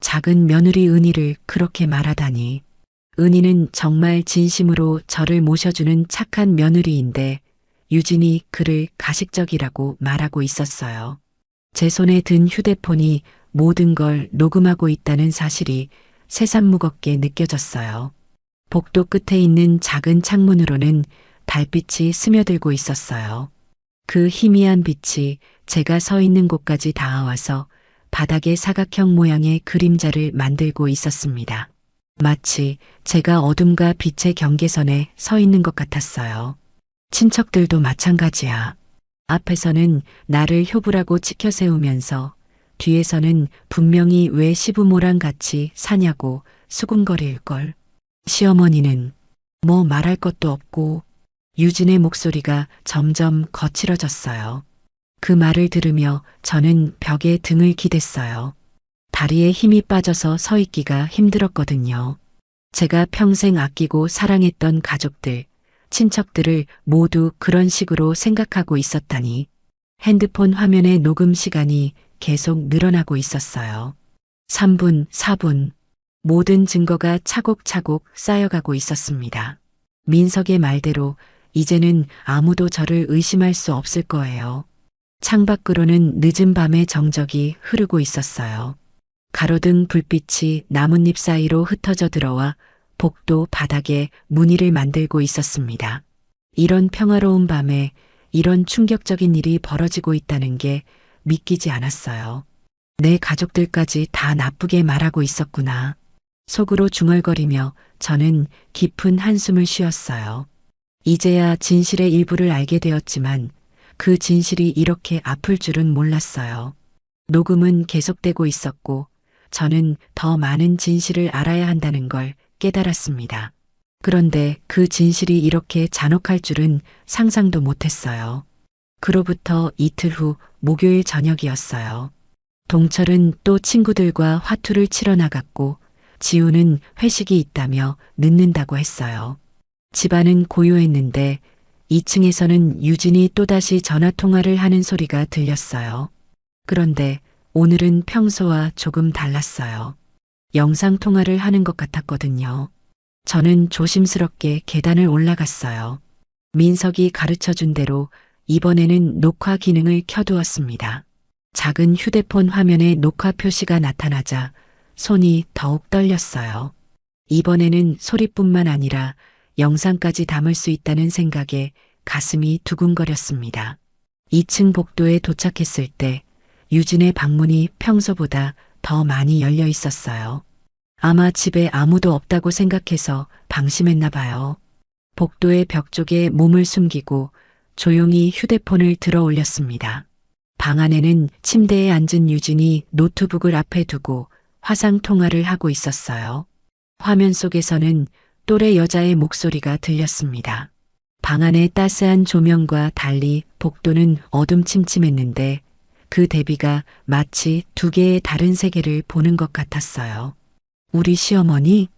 작은 며느리 은희를 그렇게 말하다니. 은희는 정말 진심으로 저를 모셔주는 착한 며느리인데 유진이 그를 가식적이라고 말하고 있었어요. 제 손에 든 휴대폰이 모든 걸 녹음하고 있다는 사실이 새삼 무겁게 느껴졌어요. 복도 끝에 있는 작은 창문으로는 달빛이 스며들고 있었어요. 그 희미한 빛이 제가 서 있는 곳까지 닿아와서 바닥에 사각형 모양의 그림자를 만들고 있었습니다. 마치 제가 어둠과 빛의 경계선에 서 있는 것 같았어요. 친척들도 마찬가지야. 앞에서는 나를 효부라고 치켜세우면서 뒤에서는 분명히 왜 시부모랑 같이 사냐고 수군거릴걸. 시어머니는 뭐 말할 것도 없고. 유진의 목소리가 점점 거칠어졌어요. 그 말을 들으며 저는 벽에 등을 기댔어요. 다리에 힘이 빠져서 서 있기가 힘들었거든요. 제가 평생 아끼고 사랑했던 가족들, 친척들을 모두 그런 식으로 생각하고 있었다니. 핸드폰 화면의 녹음 시간이 계속 늘어나고 있었어요. 3분, 4분. 모든 증거가 차곡차곡 쌓여가고 있었습니다. 민석의 말대로 이제는 아무도 저를 의심할 수 없을 거예요. 창밖으로는 늦은 밤의 정적이 흐르고 있었어요. 가로등 불빛이 나뭇잎 사이로 흩어져 들어와 복도 바닥에 무늬를 만들고 있었습니다. 이런 평화로운 밤에 이런 충격적인 일이 벌어지고 있다는 게 믿기지 않았어요. 내 가족들까지 다 나쁘게 말하고 있었구나. 속으로 중얼거리며 저는 깊은 한숨을 쉬었어요. 이제야 진실의 일부를 알게 되었지만 그 진실이 이렇게 아플 줄은 몰랐어요. 녹음은 계속되고 있었고 저는 더 많은 진실을 알아야 한다는 걸 깨달았습니다. 그런데 그 진실이 이렇게 잔혹할 줄은 상상도 못했어요. 그로부터 이틀 후 목요일 저녁이었어요. 동철은 또 친구들과 화투를 치러 나갔고 지우는 회식이 있다며 늦는다고 했어요. 집안은 고요했는데 2층에서는 유진이 또다시 전화통화를 하는 소리가 들렸어요. 그런데 오늘은 평소와 조금 달랐어요. 영상통화를 하는 것 같았거든요. 저는 조심스럽게 계단을 올라갔어요. 민석이 가르쳐준 대로 이번에는 녹화 기능을 켜두었습니다. 작은 휴대폰 화면에 녹화 표시가 나타나자 손이 더욱 떨렸어요. 이번에는 소리뿐만 아니라 영상까지 담을 수 있다는 생각에 가슴이 두근거렸습니다. 2층 복도에 도착했을 때 유진의 방문이 평소보다 더 많이 열려 있었어요. 아마 집에 아무도 없다고 생각해서 방심했나 봐요. 복도의 벽 쪽에 몸을 숨기고 조용히 휴대폰을 들어 올렸습니다. 방 안에는 침대에 앉은 유진이 노트북을 앞에 두고 화상 통화를 하고 있었어요. 화면 속에서는 또래 여자의 목소리가 들렸습니다. 방 안의 따스한 조명과 달리 복도는 어둠침침했는데 그 대비가 마치 두 개의 다른 세계를 보는 것 같았어요. 우리 시어머니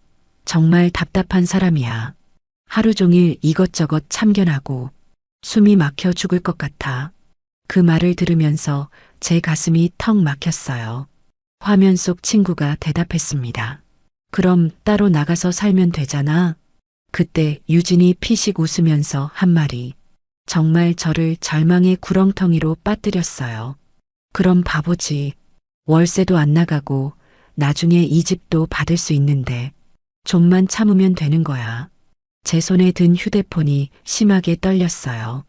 정말 답답한 사람이야. 하루 종일 이것저것 참견하고 숨이 막혀 죽을 것 같아. 그 말을 들으면서 제 가슴이 턱 막혔어요. 화면 속 친구가 대답했습니다. 그럼 따로 나가서 살면 되잖아. 그때 유진이 피식 웃으면서 한 말이 정말 저를 절망의 구렁텅이로 빠뜨렸어요. 그럼 바보지. 월세도 안 나가고 나중에 이 집도 받을 수 있는데 좀만 참으면 되는 거야. 제 손에 든 휴대폰이 심하게 떨렸어요.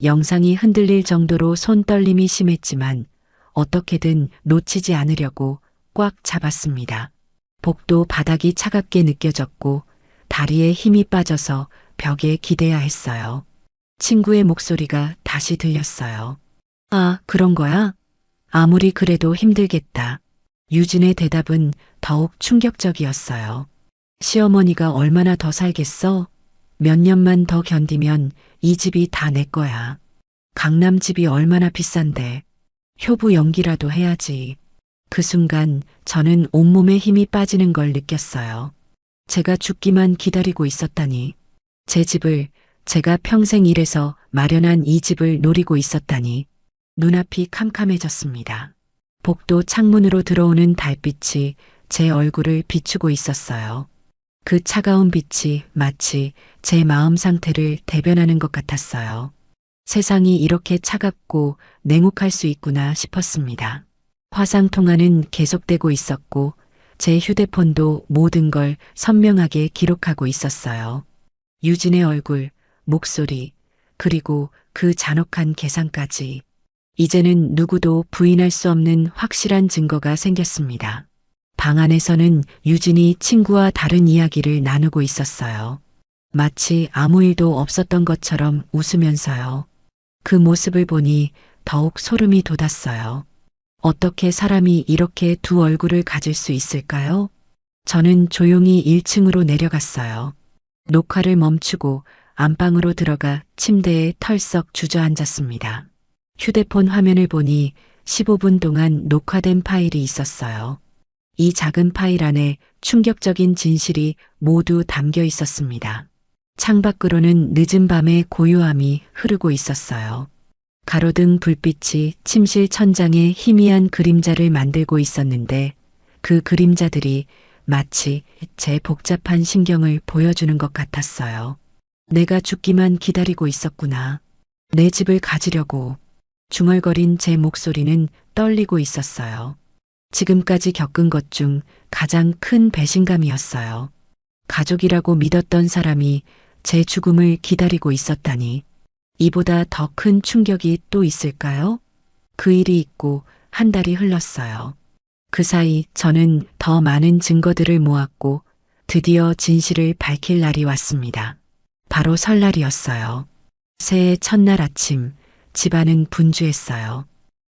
영상이 흔들릴 정도로 손떨림이 심했지만 어떻게든 놓치지 않으려고 꽉 잡았습니다. 복도 바닥이 차갑게 느껴졌고 다리에 힘이 빠져서 벽에 기대야 했어요. 친구의 목소리가 다시 들렸어요. 아, 그런 거야? 아무리 그래도 힘들겠다. 유진의 대답은 더욱 충격적이었어요. 시어머니가 얼마나 더 살겠어? 몇 년만 더 견디면 이 집이 다 내 거야. 강남 집이 얼마나 비싼데. 효부 연기라도 해야지. 그 순간 저는 온몸에 힘이 빠지는 걸 느꼈어요. 제가 죽기만 기다리고 있었다니. 제 집을, 제가 평생 일해서 마련한 이 집을 노리고 있었다니. 눈앞이 캄캄해졌습니다. 복도 창문으로 들어오는 달빛이 제 얼굴을 비추고 있었어요. 그 차가운 빛이 마치 제 마음 상태를 대변하는 것 같았어요. 세상이 이렇게 차갑고 냉혹할 수 있구나 싶었습니다. 화상 통화는 계속되고 있었고 제 휴대폰도 모든 걸 선명하게 기록하고 있었어요. 유진의 얼굴, 목소리, 그리고 그 잔혹한 계산까지. 이제는 누구도 부인할 수 없는 확실한 증거가 생겼습니다. 방 안에서는 유진이 친구와 다른 이야기를 나누고 있었어요. 마치 아무 일도 없었던 것처럼 웃으면서요. 그 모습을 보니 더욱 소름이 돋았어요. 어떻게 사람이 이렇게 두 얼굴을 가질 수 있을까요? 저는 조용히 1층으로 내려갔어요. 녹화를 멈추고 안방으로 들어가 침대에 털썩 주저앉았습니다. 휴대폰 화면을 보니 15분 동안 녹화된 파일이 있었어요. 이 작은 파일 안에 충격적인 진실이 모두 담겨 있었습니다. 창밖으로는 늦은 밤의 고요함이 흐르고 있었어요. 가로등 불빛이 침실 천장에 희미한 그림자를 만들고 있었는데 그 그림자들이 마치 제 복잡한 신경을 보여주는 것 같았어요. 내가 죽기만 기다리고 있었구나. 내 집을 가지려고. 중얼거린 제 목소리는 떨리고 있었어요. 지금까지 겪은 것 중 가장 큰 배신감이었어요. 가족이라고 믿었던 사람이 제 죽음을 기다리고 있었다니. 이보다 더 큰 충격이 또 있을까요? 그 일이 있고 한 달이 흘렀어요. 그 사이 저는 더 많은 증거들을 모았고 드디어 진실을 밝힐 날이 왔습니다. 바로 설날이었어요. 새해 첫날 아침, 집안은 분주했어요.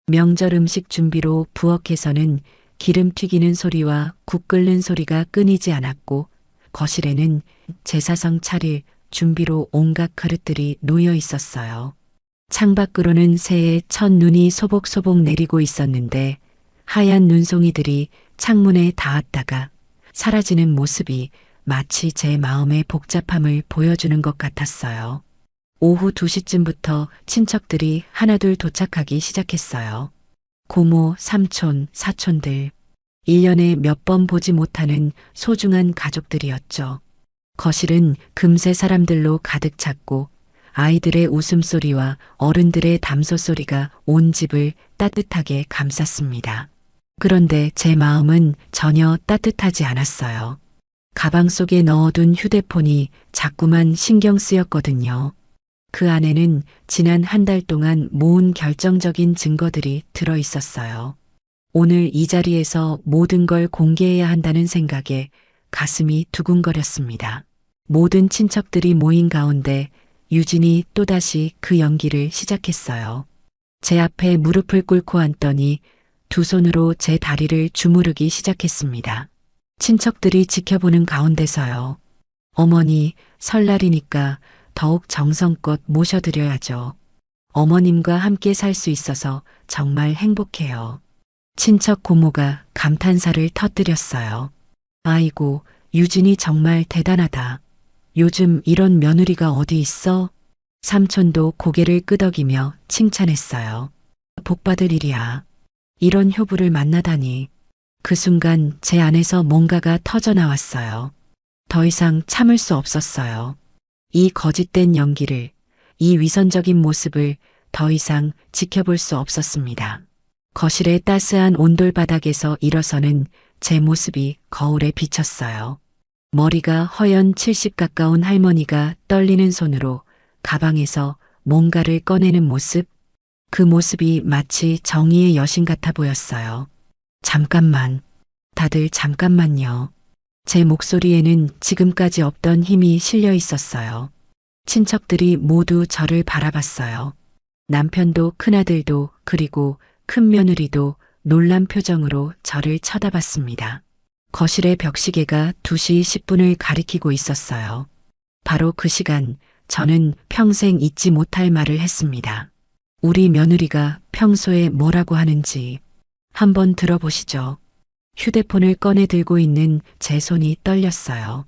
명절 음식 준비로 부엌에서는 기름 튀기는 소리와 국 끓는 소리가 끊이지 않았고 거실에는 제사상 차릴 준비로 온갖 그릇들이 놓여 있었어요. 창밖으로는 새해 첫 눈이 소복소복 내리고 있었는데 하얀 눈송이들이 창문에 닿았다가 사라지는 모습이 마치 제 마음의 복잡함을 보여주는 것 같았어요. 오후 2시쯤부터 친척들이 하나둘 도착하기 시작했어요. 고모, 삼촌, 사촌들. 1년에 몇 번 보지 못하는 소중한 가족들이었죠. 거실은 금세 사람들로 가득 찼고 아이들의 웃음소리와 어른들의 담소소리가 온 집을 따뜻하게 감쌌습니다. 그런데 제 마음은 전혀 따뜻하지 않았어요. 가방 속에 넣어둔 휴대폰이 자꾸만 신경 쓰였거든요. 그 안에는 지난 한 달 동안 모은 결정적인 증거들이 들어 있었어요. 오늘 이 자리에서 모든 걸 공개해야 한다는 생각에 가슴이 두근거렸습니다. 모든 친척들이 모인 가운데 유진이 또다시 그 연기를 시작했어요. 제 앞에 무릎을 꿇고 앉더니 두 손으로 제 다리를 주무르기 시작했습니다. 친척들이 지켜보는 가운데서요. 어머니, 설날이니까 더욱 정성껏 모셔드려야죠. 어머님과 함께 살 수 있어서 정말 행복해요. 친척 고모가 감탄사를 터뜨렸어요. 아이고, 유진이 정말 대단하다. 요즘 이런 며느리가 어디 있어? 삼촌도 고개를 끄덕이며 칭찬했어요. 복받을 일이야. 이런 효부를 만나다니. 그 순간 제 안에서 뭔가가 터져 나왔어요. 더 이상 참을 수 없었어요. 이 거짓된 연기를, 이 위선적인 모습을 더 이상 지켜볼 수 없었습니다. 거실의 따스한 온돌바닥에서 일어서는 제 모습이 거울에 비쳤어요. 머리가 허연 70 가까운 할머니가 떨리는 손으로 가방에서 뭔가를 꺼내는 모습, 그 모습이 마치 정의의 여신 같아 보였어요. 잠깐만, 다들 잠깐만요. 제 목소리에는 지금까지 없던 힘이 실려 있었어요. 친척들이 모두 저를 바라봤어요. 남편도 큰아들도 그리고 큰며느리도 놀란 표정으로 저를 쳐다봤습니다. 거실의 벽시계가 2시 10분을 가리키고 있었어요. 바로 그 시간 저는 평생 잊지 못할 말을 했습니다. 우리 며느리가 평소에 뭐라고 하는지 한번 들어보시죠. 휴대폰을 꺼내 들고 있는 제 손이 떨렸어요.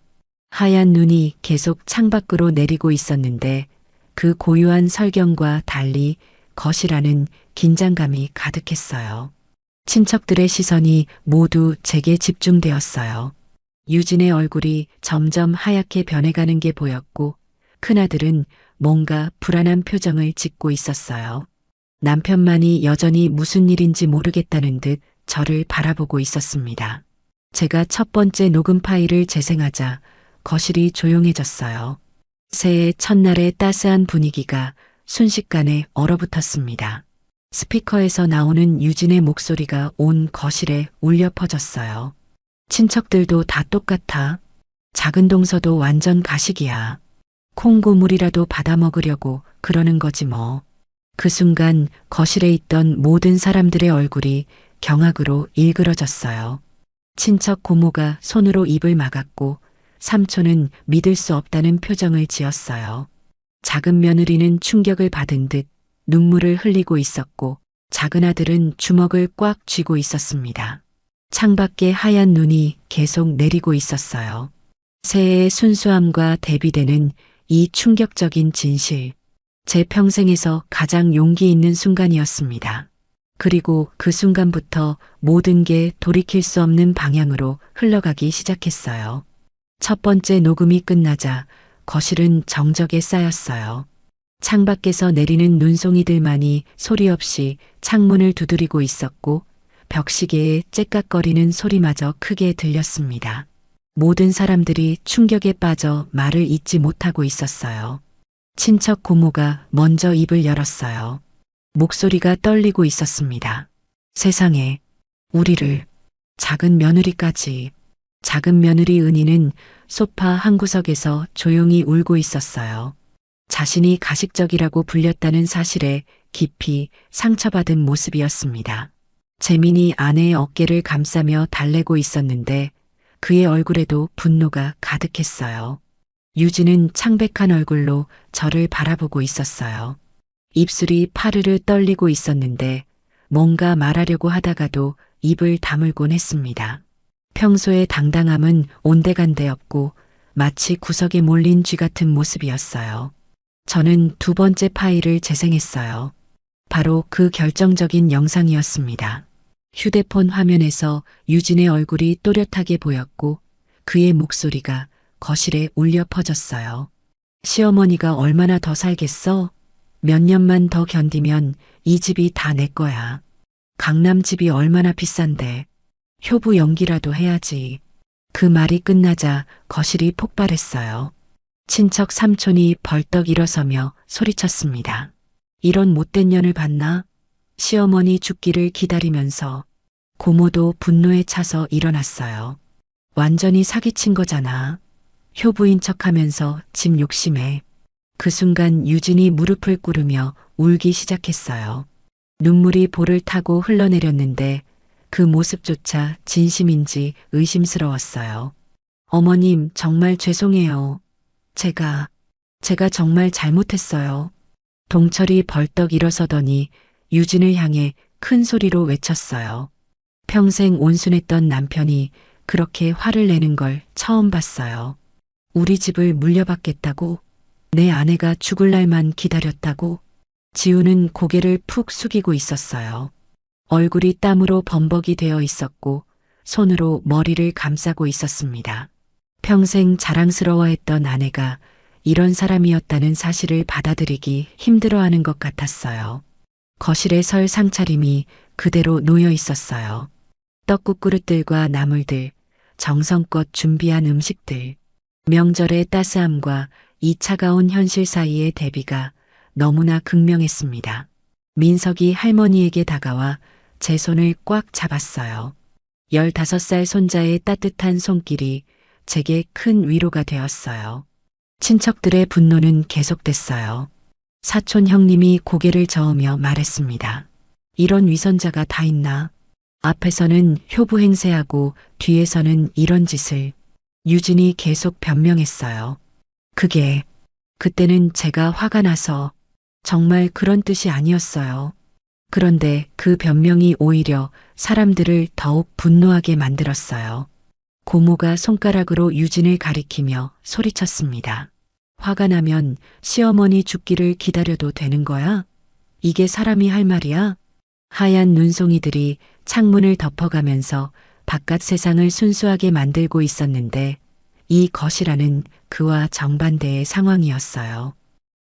하얀 눈이 계속 창밖으로 내리고 있었는데 그 고요한 설경과 달리 거실 안은 긴장감이 가득했어요. 친척들의 시선이 모두 제게 집중되었어요. 유진의 얼굴이 점점 하얗게 변해가는 게 보였고 큰아들은 뭔가 불안한 표정을 짓고 있었어요. 남편만이 여전히 무슨 일인지 모르겠다는 듯 저를 바라보고 있었습니다. 제가 첫 번째 녹음 파일을 재생하자 거실이 조용해졌어요. 새해 첫날의 따스한 분위기가 순식간에 얼어붙었습니다. 스피커에서 나오는 유진의 목소리가 온 거실에 울려 퍼졌어요. 친척들도 다 똑같아. 작은 동서도 완전 가식이야. 콩고물이라도 받아먹으려고 그러는 거지 뭐. 그 순간 거실에 있던 모든 사람들의 얼굴이 경악으로 일그러졌어요. 친척 고모가 손으로 입을 막았고 삼촌은 믿을 수 없다는 표정을 지었어요. 작은 며느리는 충격을 받은 듯 눈물을 흘리고 있었고 작은 아들은 주먹을 꽉 쥐고 있었습니다. 창밖에 하얀 눈이 계속 내리고 있었어요. 새해의 순수함과 대비되는 이 충격적인 진실, 제 평생에서 가장 용기 있는 순간이었습니다. 그리고 그 순간부터 모든 게 돌이킬 수 없는 방향으로 흘러가기 시작했어요. 첫 번째 녹음이 끝나자 거실은 정적에 쌓였어요. 창밖에서 내리는 눈송이들만이 소리 없이 창문을 두드리고 있었고 벽시계의 째깍거리는 소리마저 크게 들렸습니다. 모든 사람들이 충격에 빠져 말을 잇지 못하고 있었어요. 친척 고모가 먼저 입을 열었어요. 목소리가 떨리고 있었습니다. 세상에, 우리를, 작은 며느리까지. 작은 며느리 은희는 소파 한 구석에서 조용히 울고 있었어요. 자신이 가식적이라고 불렸다는 사실에 깊이 상처받은 모습이었습니다. 재민이 아내의 어깨를 감싸며 달래고 있었는데 그의 얼굴에도 분노가 가득했어요. 유진은 창백한 얼굴로 저를 바라보고 있었어요. 입술이 파르르 떨리고 있었는데 뭔가 말하려고 하다가도 입을 다물곤 했습니다. 평소의 당당함은 온데간데 없고 마치 구석에 몰린 쥐 같은 모습이었어요. 저는 두 번째 파일을 재생했어요. 바로 그 결정적인 영상이었습니다. 휴대폰 화면에서 유진의 얼굴이 또렷하게 보였고 그의 목소리가 거실에 울려 퍼졌어요. 시어머니가 얼마나 더 살겠어? 몇 년만 더 견디면 이 집이 다 내 거야. 강남 집이 얼마나 비싼데. 효부 연기라도 해야지. 그 말이 끝나자 거실이 폭발했어요. 친척 삼촌이 벌떡 일어서며 소리쳤습니다. 이런 못된 년을 봤나? 시어머니 죽기를 기다리면서 고모도 분노에 차서 일어났어요. 완전히 사기친 거잖아. 효부인 척하면서 집 욕심에. 그 순간 유진이 무릎을 꿇으며 울기 시작했어요. 눈물이 볼을 타고 흘러내렸는데 그 모습조차 진심인지 의심스러웠어요. 어머님, 정말 죄송해요. 제가 정말 잘못했어요. 동철이 벌떡 일어서더니 유진을 향해 큰 소리로 외쳤어요. 평생 온순했던 남편이 그렇게 화를 내는 걸 처음 봤어요. 우리 집을 물려받겠다고? 내 아내가 죽을 날만 기다렸다고? 지우는 고개를 푹 숙이고 있었어요. 얼굴이 땀으로 범벅이 되어 있었고 손으로 머리를 감싸고 있었습니다. 평생 자랑스러워했던 아내가 이런 사람이었다는 사실을 받아들이기 힘들어하는 것 같았어요. 거실에 설 상차림이 그대로 놓여 있었어요. 떡국 그릇들과 나물들, 정성껏 준비한 음식들, 명절의 따스함과 이 차가운 현실 사이의 대비가 너무나 극명했습니다. 민석이 할머니에게 다가와 제 손을 꽉 잡았어요. 15살 손자의 따뜻한 손길이 제게 큰 위로가 되었어요. 친척들의 분노는 계속됐어요. 사촌 형님이 고개를 저으며 말했습니다. 이런 위선자가 다 있나? 앞에서는 효부 행세하고 뒤에서는 이런 짓을. 유진이 계속 변명했어요. 그때는 제가 화가 나서 정말 그런 뜻이 아니었어요. 그런데 그 변명이 오히려 사람들을 더욱 분노하게 만들었어요. 고모가 손가락으로 유진을 가리키며 소리쳤습니다. 화가 나면 시어머니 죽기를 기다려도 되는 거야? 이게 사람이 할 말이야? 하얀 눈송이들이 창문을 덮어가면서 바깥 세상을 순수하게 만들고 있었는데 이 거실안은 그와 정반대의 상황이었어요.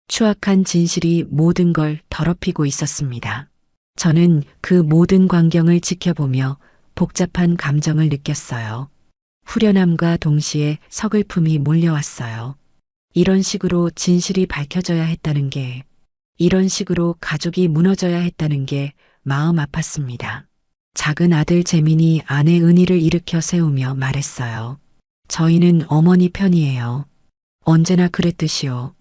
추악한 진실이 모든 걸 더럽히고 있었습니다. 저는 그 모든 광경을 지켜보며 복잡한 감정을 느꼈어요. 후련함과 동시에 서글픔이 몰려왔어요. 이런 식으로 진실이 밝혀져야 했다는 게, 이런 식으로 가족이 무너져야 했다는 게 마음 아팠습니다. 작은 아들 재민이 아내 은희를 일으켜 세우며 말했어요. 저희는 어머니 편이에요. 언제나 그랬듯이요.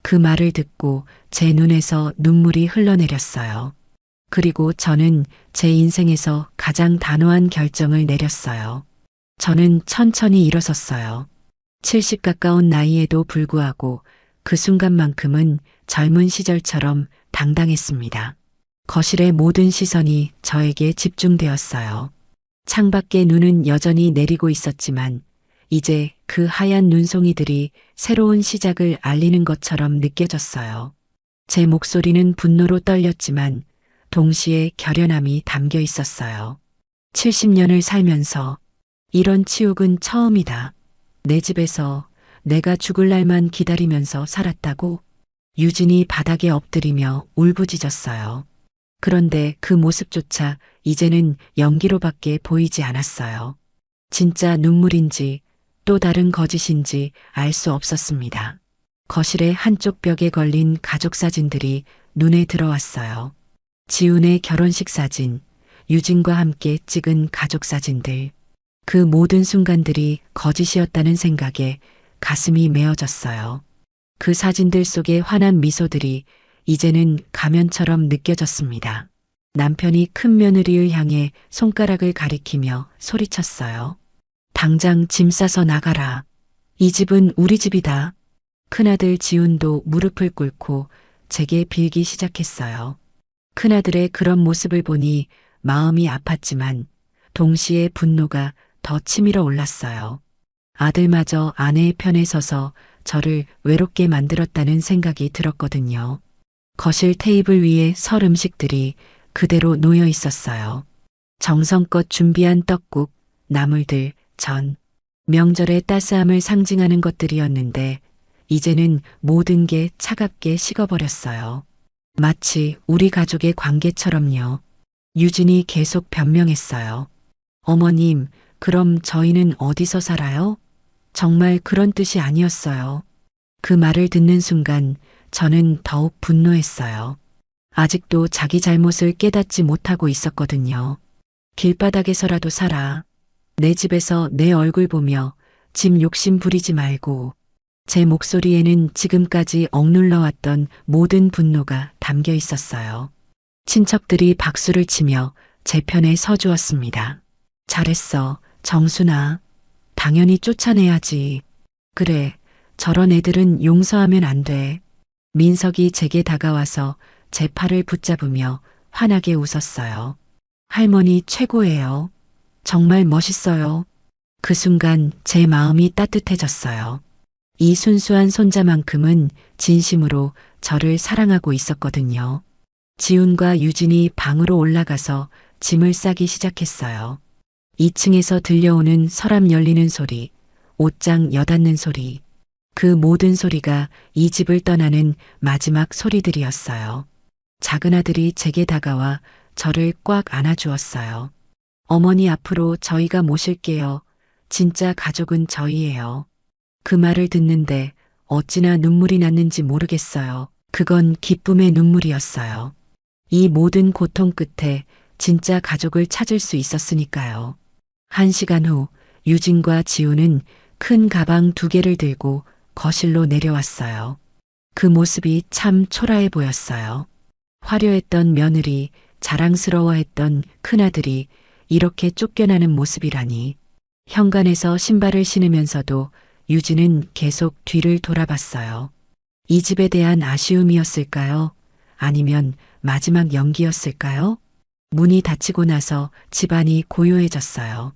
그 말을 듣고 제 눈에서 눈물이 흘러내렸어요. 그리고 저는 제 인생에서 가장 단호한 결정을 내렸어요. 저는 천천히 일어섰어요. 70 가까운 나이에도 불구하고 그 순간만큼은 젊은 시절처럼 당당했습니다. 거실의 모든 시선이 저에게 집중되었어요. 창밖에 눈은 여전히 내리고 있었지만 이제 그 하얀 눈송이들이 새로운 시작을 알리는 것처럼 느껴졌어요. 제 목소리는 분노로 떨렸지만 동시에 결연함이 담겨 있었어요. 70년을 살면서 이런 치욕은 처음이다. 내 집에서 내가 죽을 날만 기다리면서 살았다고? 유진이 바닥에 엎드리며 울부짖었어요. 그런데 그 모습조차 이제는 연기로밖에 보이지 않았어요. 진짜 눈물인지 또 다른 거짓인지 알 수 없었습니다. 거실의 한쪽 벽에 걸린 가족 사진들이 눈에 들어왔어요. 지훈의 결혼식 사진, 유진과 함께 찍은 가족 사진들. 그 모든 순간들이 거짓이었다는 생각에 가슴이 메어졌어요. 그 사진들 속의 환한 미소들이 이제는 가면처럼 느껴졌습니다. 남편이 큰 며느리를 향해 손가락을 가리키며 소리쳤어요. 당장 짐 싸서 나가라. 이 집은 우리 집이다. 큰아들 지훈도 무릎을 꿇고 제게 빌기 시작했어요. 큰아들의 그런 모습을 보니 마음이 아팠지만 동시에 분노가 더 치밀어 올랐어요. 아들마저 아내의 편에 서서 저를 외롭게 만들었다는 생각이 들었거든요. 거실 테이블 위에 설 음식들이 그대로 놓여 있었어요. 정성껏 준비한 떡국, 나물들, 전, 명절의 따스함을 상징하는 것들이었는데 이제는 모든 게 차갑게 식어버렸어요. 마치 우리 가족의 관계처럼요. 유진이 계속 변명했어요. 어머님, 그럼 저희는 어디서 살아요? 정말 그런 뜻이 아니었어요. 그 말을 듣는 순간 저는 더욱 분노했어요. 아직도 자기 잘못을 깨닫지 못하고 있었거든요. 길바닥에서라도 살아. 내 집에서 내 얼굴 보며 집 욕심 부리지 말고. 제 목소리에는 지금까지 억눌러왔던 모든 분노가 담겨 있었어요. 친척들이 박수를 치며 제 편에 서주었습니다. 잘했어, 정순아. 당연히 쫓아내야지. 그래, 저런 애들은 용서하면 안 돼. 민석이 제게 다가와서 제 팔을 붙잡으며 환하게 웃었어요. 할머니 최고예요. 정말 멋있어요. 그 순간 제 마음이 따뜻해졌어요. 이 순수한 손자만큼은 진심으로 저를 사랑하고 있었거든요. 지훈과 유진이 방으로 올라가서 짐을 싸기 시작했어요. 2층에서 들려오는 서랍 열리는 소리, 옷장 여닫는 소리, 그 모든 소리가 이 집을 떠나는 마지막 소리들이었어요. 작은 아들이 제게 다가와 저를 꽉 안아주었어요. 어머니 앞으로 저희가 모실게요. 진짜 가족은 저희예요. 그 말을 듣는데 어찌나 눈물이 났는지 모르겠어요. 그건 기쁨의 눈물이었어요. 이 모든 고통 끝에 진짜 가족을 찾을 수 있었으니까요. 1시간 후 유진과 지우는 큰 가방 2개를 들고 거실로 내려왔어요. 그 모습이 참 초라해 보였어요. 화려했던 며느리, 자랑스러워했던 큰아들이 이렇게 쫓겨나는 모습이라니. 현관에서 신발을 신으면서도 유진은 계속 뒤를 돌아봤어요. 이 집에 대한 아쉬움이었을까요? 아니면 마지막 연기였을까요? 문이 닫히고 나서 집안이 고요해졌어요.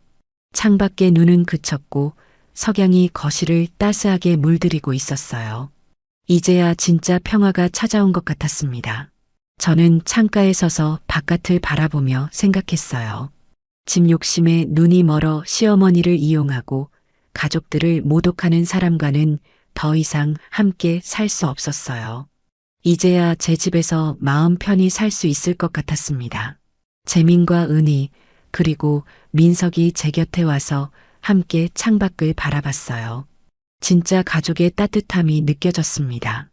창밖에 눈은 그쳤고 석양이 거실을 따스하게 물들이고 있었어요. 이제야 진짜 평화가 찾아온 것 같았습니다. 저는 창가에 서서 바깥을 바라보며 생각했어요. 집 욕심에 눈이 멀어 시어머니를 이용하고 가족들을 모독하는 사람과는 더 이상 함께 살 수 없었어요. 이제야 제 집에서 마음 편히 살 수 있을 것 같았습니다. 재민과 은희, 그리고 민석이 제 곁에 와서 함께 창밖을 바라봤어요. 진짜 가족의 따뜻함이 느껴졌습니다.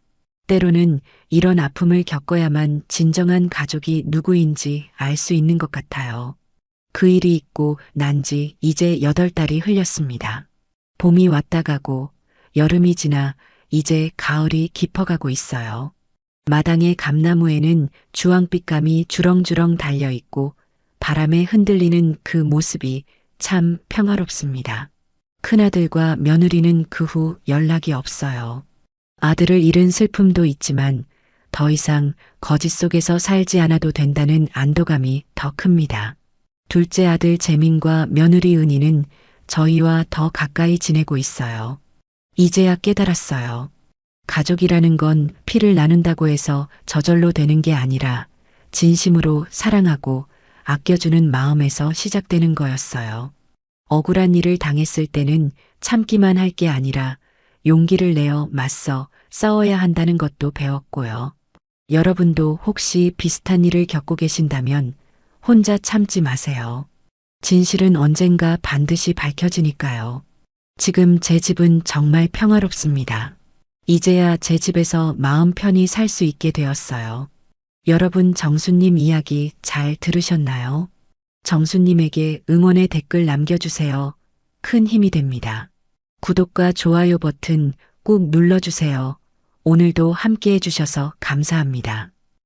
때로는 이런 아픔을 겪어야만 진정한 가족이 누구인지 알 수 있는 것 같아요. 그 일이 있고 난 지 이제 8달이 흘렸습니다. 봄이 왔다 가고 여름이 지나 이제 가을이 깊어가고 있어요. 마당의 감나무에는 주황빛감이 주렁주렁 달려있고 바람에 흔들리는 그 모습이 참 평화롭습니다. 큰아들과 며느리는 그 후 연락이 없어요. 아들을 잃은 슬픔도 있지만 더 이상 거짓 속에서 살지 않아도 된다는 안도감이 더 큽니다. 둘째 아들 재민과 며느리 은희는 저희와 더 가까이 지내고 있어요. 이제야 깨달았어요. 가족이라는 건 피를 나눈다고 해서 저절로 되는 게 아니라 진심으로 사랑하고 아껴주는 마음에서 시작되는 거였어요. 억울한 일을 당했을 때는 참기만 할 게 아니라 용기를 내어 맞서 싸워야 한다는 것도 배웠고요. 여러분도 혹시 비슷한 일을 겪고 계신다면 혼자 참지 마세요. 진실은 언젠가 반드시 밝혀지니까요. 지금 제 집은 정말 평화롭습니다. 이제야 제 집에서 마음 편히 살 수 있게 되었어요. 여러분 정수님 이야기 잘 들으셨나요? 정수님에게 응원의 댓글 남겨주세요. 큰 힘이 됩니다. 구독과 좋아요 버튼 꼭 눌러주세요. 오늘도 함께 해주셔서 감사합니다.